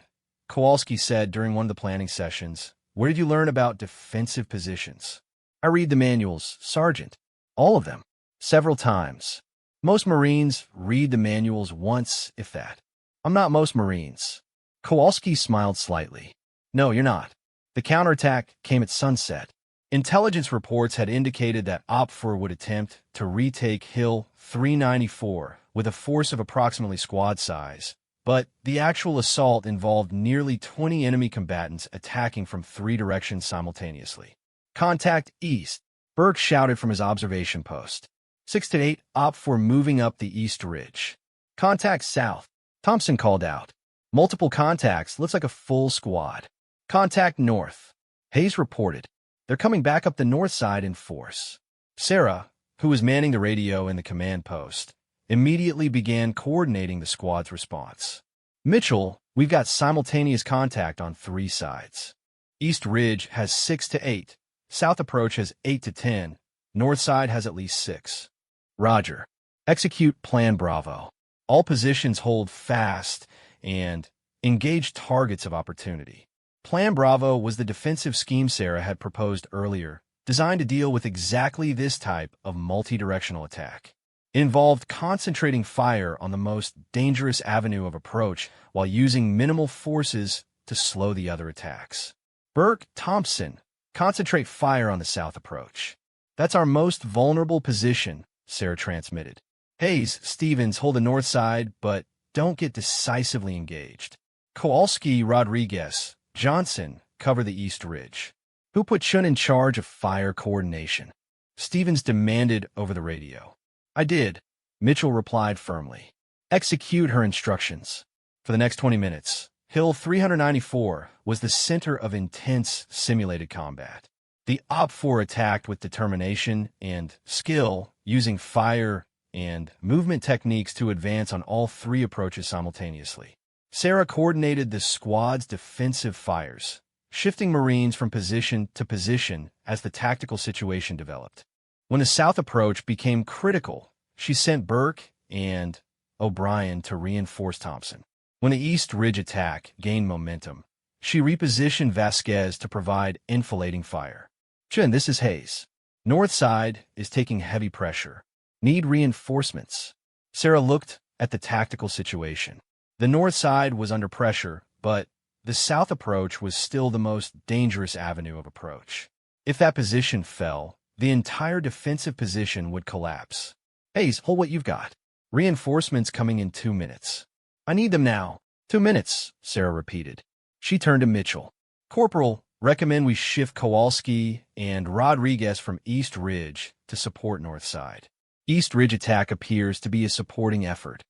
Kowalski said during one of the planning sessions, where did you learn about defensive positions? I read the manuals, Sergeant. All of them. Several times. Most Marines read the manuals once, if that. I'm not most Marines. Kowalski smiled slightly. No, you're not. The counterattack came at sunset. Intelligence reports had indicated that OPFOR would attempt to retake Hill 394 with a force of approximately squad size, but the actual assault involved nearly 20 enemy combatants attacking from 3 directions simultaneously. Contact east, Burke shouted from his observation post. 6 to 8, OPFOR moving up the east ridge. Contact south, Thompson called out. Multiple contacts, looks like a full squad. Contact north, Hayes reported. They're coming back up the north side in force. Sarah, who was manning the radio in the command post, immediately began coordinating the squad's response. Mitchell, we've got simultaneous contact on 3 sides. East Ridge has 6 to 8. South Approach has 8 to 10. North side has at least 6. Roger. Execute Plan Bravo. All positions hold fast and engage targets of opportunity. Plan Bravo was the defensive scheme Sarah had proposed earlier, designed to deal with exactly this type of multi-directional attack. It involved concentrating fire on the most dangerous avenue of approach while using minimal forces to slow the other attacks. Burke, Thompson, concentrate fire on the south approach. That's our most vulnerable position, Sarah transmitted. Hayes, Stevens hold the north side, but don't get decisively engaged. Kowalski, Rodriguez, Johnson cover the east ridge. Who put Chun in charge of fire coordination? Stevens demanded over the radio. I did, Mitchell replied firmly. Execute her instructions. For the next 20 minutes, Hill 394 was the center of intense simulated combat. The OPFOR attacked with determination and skill, using fire and movement techniques to advance on all 3 approaches simultaneously. Sarah coordinated the squad's defensive fires, shifting Marines from position to position as the tactical situation developed. When the south approach became critical, she sent Burke and O'Brien to reinforce Thompson. When the East Ridge attack gained momentum, she repositioned Vasquez to provide enfilading fire. Chun, this is Hayes. North side is taking heavy pressure. Need reinforcements. Sarah looked at the tactical situation. The north side was under pressure, but the south approach was still the most dangerous avenue of approach. If that position fell, the entire defensive position would collapse. Hayes, hold what you've got. Reinforcements coming in 2 minutes. I need them now. 2 minutes, Sarah repeated. She turned to Mitchell. Corporal, recommend we shift Kowalski and Rodriguez from East Ridge to support north side. East Ridge attack appears to be a supporting effort.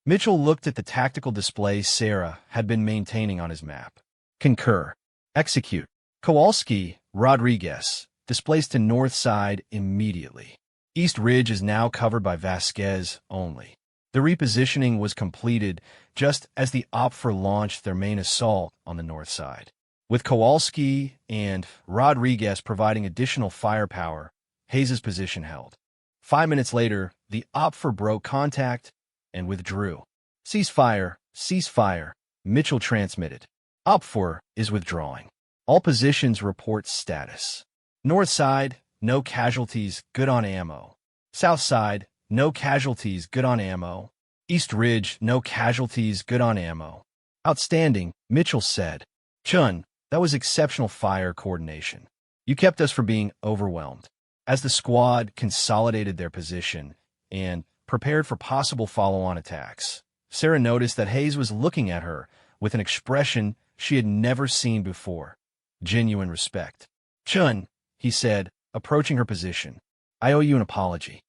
Mitchell looked at the tactical display Sarah had been maintaining on his map. Concur. Execute. Kowalski, Rodriguez, displaced to north side immediately. East Ridge is now covered by Vasquez only. The repositioning was completed just as the OPFOR launched their main assault on the north side. With Kowalski and Rodriguez providing additional firepower, Hayes' position held. 5 minutes later, the OPFOR broke contact and withdrew. Ceasefire, ceasefire, Mitchell transmitted. OPFOR is withdrawing. All positions report status. North side, no casualties, good on ammo. South side, no casualties, good on ammo. East Ridge, no casualties, good on ammo. Outstanding, Mitchell said. Chun, that was exceptional fire coordination. You kept us from being overwhelmed. As the squad consolidated their position and prepared for possible follow-on attacks, Sarah noticed that Hayes was looking at her with an expression she had never seen before. Genuine respect. Chun, he said, approaching her position. I owe you an apology.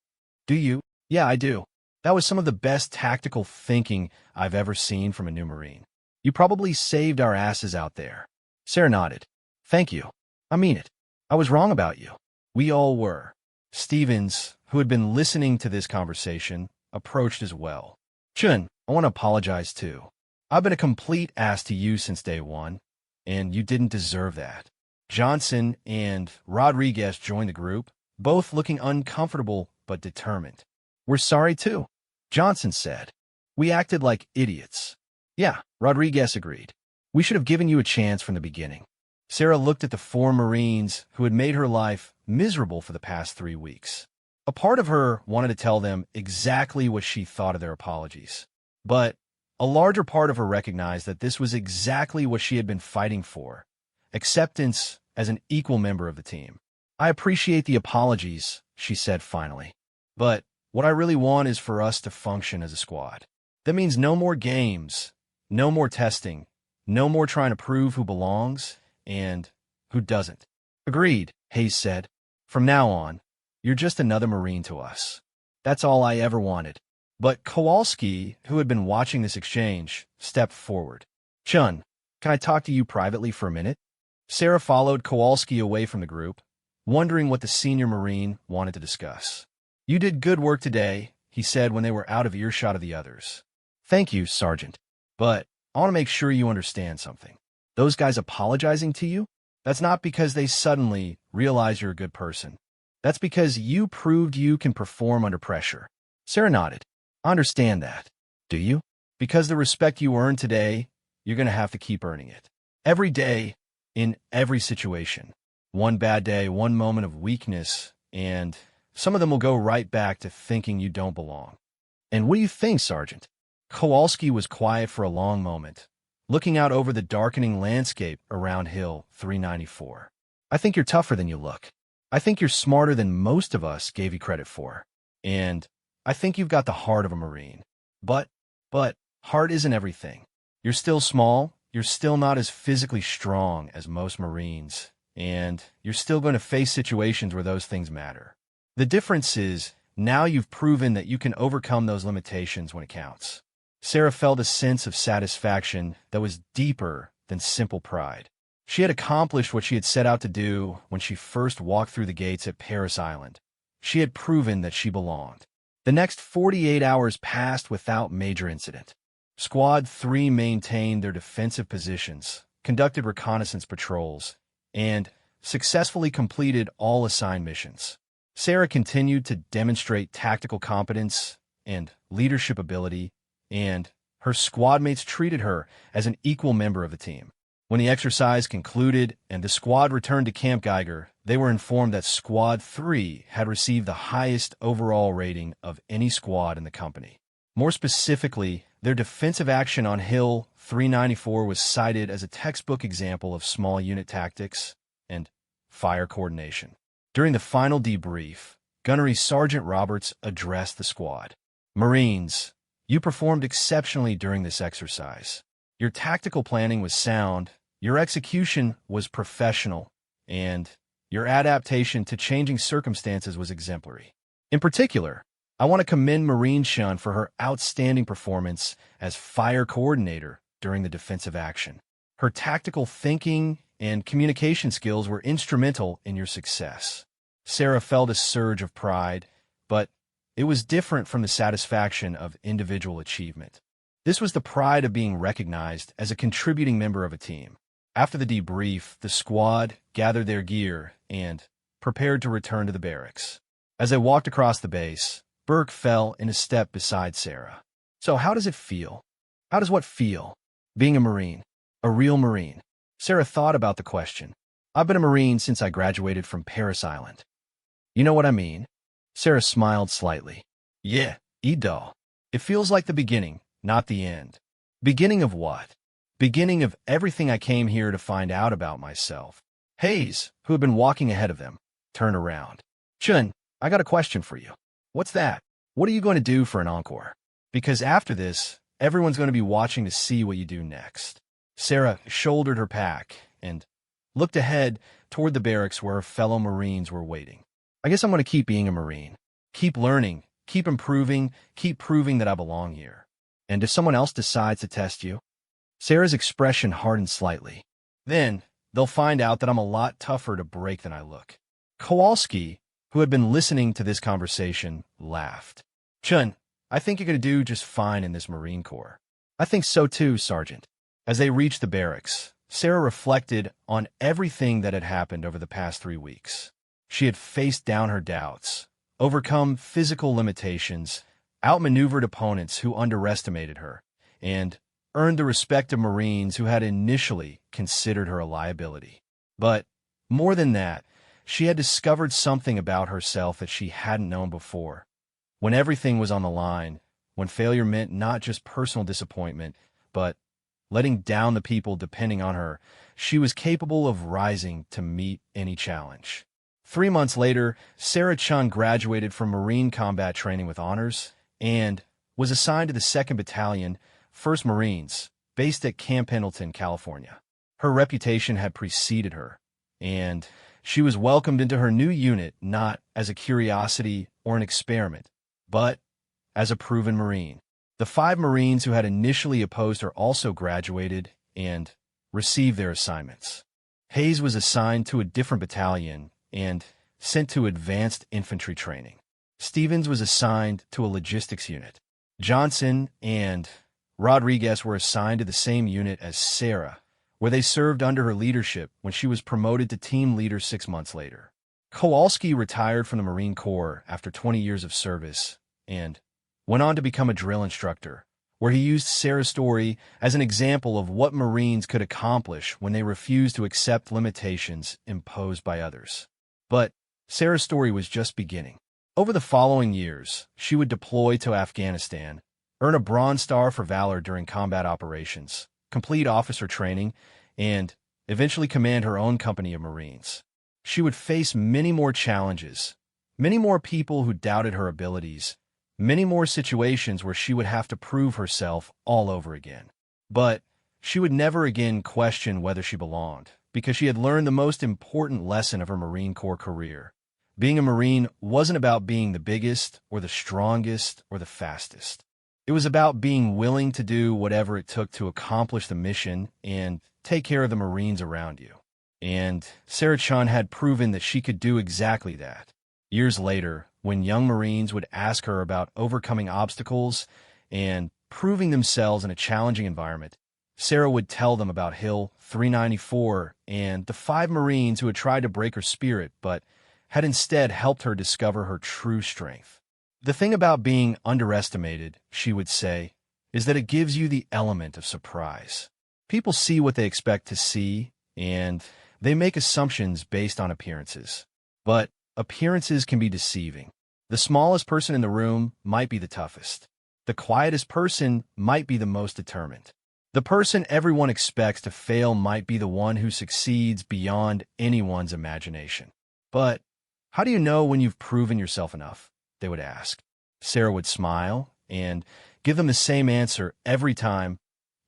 Do you? Yeah, I do. That was some of the best tactical thinking I've ever seen from a new Marine. You probably saved our asses out there. Sarah nodded. Thank you. I mean it. I was wrong about you. We all were. Stevens, who had been listening to this conversation, approached as well. Chun, I want to apologize too. I've been a complete ass to you since day one, and you didn't deserve that. Johnson and Rodriguez joined the group, both looking uncomfortable but determined. We're sorry too, Johnson said. We acted like idiots. Yeah, Rodriguez agreed. We should have given you a chance from the beginning. Sarah looked at the 4 Marines who had made her life miserable for the past 3 weeks. A part of her wanted to tell them exactly what she thought of their apologies. But a larger part of her recognized that this was exactly what she had been fighting for. Acceptance as an equal member of the team. I appreciate the apologies, she said finally. But what I really want is for us to function as a squad. That means no more games, no more testing, no more trying to prove who belongs and who doesn't. Agreed, Hayes said. From now on, you're just another Marine to us. That's all I ever wanted. But Kowalski, who had been watching this exchange, stepped forward. Chun, can I talk to you privately for a minute? Sarah followed Kowalski away from the group, wondering what the senior Marine wanted to discuss. You did good work today, he said when they were out of earshot of the others. Thank you, Sergeant. But I want to make sure you understand something. Those guys apologizing to you? That's not because they suddenly realize you're a good person. That's because you proved you can perform under pressure. Sarah nodded. I understand that. Do you? Because the respect you earned today, you're going to have to keep earning it. Every day, in every situation. One bad day, one moment of weakness, and some of them will go right back to thinking you don't belong. And what do you think, Sergeant? Kowalski was quiet for a long moment, looking out over the darkening landscape around Hill 394. I think you're tougher than you look. I think you're smarter than most of us gave you credit for. And I think you've got the heart of a Marine. But, heart isn't everything. You're still small, you're still not as physically strong as most Marines, and you're still going to face situations where those things matter. The difference is, now you've proven that you can overcome those limitations when it counts. Sarah felt a sense of satisfaction that was deeper than simple pride. She had accomplished what she had set out to do when she first walked through the gates at Paris Island. She had proven that she belonged. The next 48 hours passed without major incident. Squad 3 maintained their defensive positions, conducted reconnaissance patrols, and successfully completed all assigned missions. Sarah continued to demonstrate tactical competence and leadership ability, and her squad mates treated her as an equal member of the team. When the exercise concluded and the squad returned to Camp Geiger, they were informed that Squad 3 had received the highest overall rating of any squad in the company. More specifically, their defensive action on Hill 394 was cited as a textbook example of small unit tactics and fire coordination. During the final debrief, Gunnery Sergeant Roberts addressed the squad. Marines, you performed exceptionally during this exercise. Your tactical planning was sound, your execution was professional, and your adaptation to changing circumstances was exemplary. In particular, I want to commend Marine Shun for her outstanding performance as fire coordinator during the defensive action. Her tactical thinking and communication skills were instrumental in your success. Sarah felt a surge of pride, but it was different from the satisfaction of individual achievement. This was the pride of being recognized as a contributing member of a team. After the debrief, the squad gathered their gear and prepared to return to the barracks. As they walked across the base, Burke fell in a step beside Sarah. So how does it feel? How does what feel? Being a Marine. A real Marine. Sarah thought about the question. I've been a Marine since I graduated from Paris Island. You know what I mean? Sarah smiled slightly. Yeah, Edo. It feels like the beginning, not the end. Beginning of what? Beginning of everything I came here to find out about myself. Hayes, who had been walking ahead of them, turned around. Chun, I got a question for you. What's that? What are you going to do for an encore? Because after this, everyone's going to be watching to see what you do next. Sarah shouldered her pack and looked ahead toward the barracks where her fellow Marines were waiting. I guess I'm going to keep being a Marine. Keep learning, keep improving, keep proving that I belong here. And if someone else decides to test you? Sarah's expression hardened slightly. Then, they'll find out that I'm a lot tougher to break than I look. Kowalski, who had been listening to this conversation, laughed. Chun, I think you're going to do just fine in this Marine Corps. I think so too, Sergeant. As they reached the barracks, Sarah reflected on everything that had happened over the past 3 weeks. She had faced down her doubts, overcome physical limitations, outmaneuvered opponents who underestimated her, and earned the respect of Marines who had initially considered her a liability. But more than that, she had discovered something about herself that she hadn't known before. When everything was on the line, when failure meant not just personal disappointment, but letting down the people depending on her, she was capable of rising to meet any challenge. 3 months later, Sarah Chun graduated from Marine combat training with honors and was assigned to the 2nd Battalion, 1st Marines, based at Camp Pendleton, California. Her reputation had preceded her, and she was welcomed into her new unit not as a curiosity or an experiment, but as a proven Marine. The 5 Marines who had initially opposed her also graduated and received their assignments. Hayes was assigned to a different battalion and sent to advanced infantry training. Stevens was assigned to a logistics unit. Johnson and Rodriguez were assigned to the same unit as Sarah, where they served under her leadership when she was promoted to team leader 6 months later. Kowalski retired from the Marine Corps after 20 years of service and went on to become a drill instructor, where he used Sarah's story as an example of what Marines could accomplish when they refused to accept limitations imposed by others. But Sarah's story was just beginning. Over the following years, she would deploy to Afghanistan, earn a Bronze Star for valor during combat operations, complete officer training, and eventually command her own company of Marines. She would face many more challenges, many more people who doubted her abilities, many more situations where she would have to prove herself all over again. But she would never again question whether she belonged, because she had learned the most important lesson of her Marine Corps career. Being a Marine wasn't about being the biggest or the strongest or the fastest. It was about being willing to do whatever it took to accomplish the mission and take care of the Marines around you. And Sarah Chun had proven that she could do exactly that. Years later, when young Marines would ask her about overcoming obstacles and proving themselves in a challenging environment, Sarah would tell them about Hill 394 and the 5 Marines who had tried to break her spirit but had instead helped her discover her true strength. The thing about being underestimated, she would say, is that it gives you the element of surprise. People see what they expect to see, and they make assumptions based on appearances. But appearances can be deceiving. The smallest person in the room might be the toughest. The quietest person might be the most determined. The person everyone expects to fail might be the one who succeeds beyond anyone's imagination. But how do you know when you've proven yourself enough? They would ask. Sarah would smile and give them the same answer every time.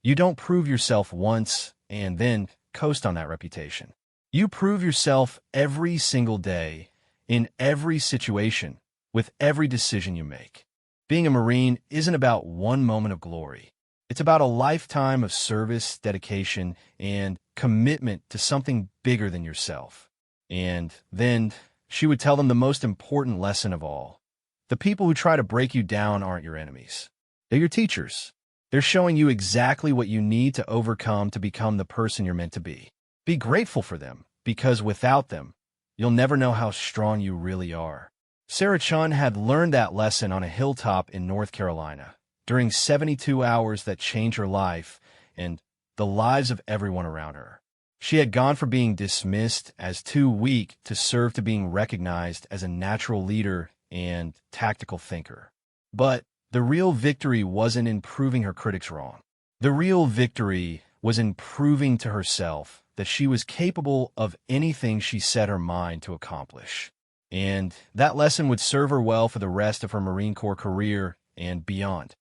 You don't prove yourself once and then coast on that reputation. You prove yourself every single day, in every situation, with every decision you make. Being a Marine isn't about one moment of glory. It's about a lifetime of service, dedication, and commitment to something bigger than yourself. And then she would tell them the most important lesson of all. The people who try to break you down aren't your enemies. They're your teachers. They're showing you exactly what you need to overcome to become the person you're meant to be. Be grateful for them, because without them, you'll never know how strong you really are. Sarah Chun had learned that lesson on a hilltop in North Carolina during 72 hours that changed her life and the lives of everyone around her. She had gone from being dismissed as too weak to serve to being recognized as a natural leader and tactical thinker. But the real victory wasn't in proving her critics wrong. The real victory was in proving to herself that she was capable of anything she set her mind to accomplish. And that lesson would serve her well for the rest of her Marine Corps career and beyond.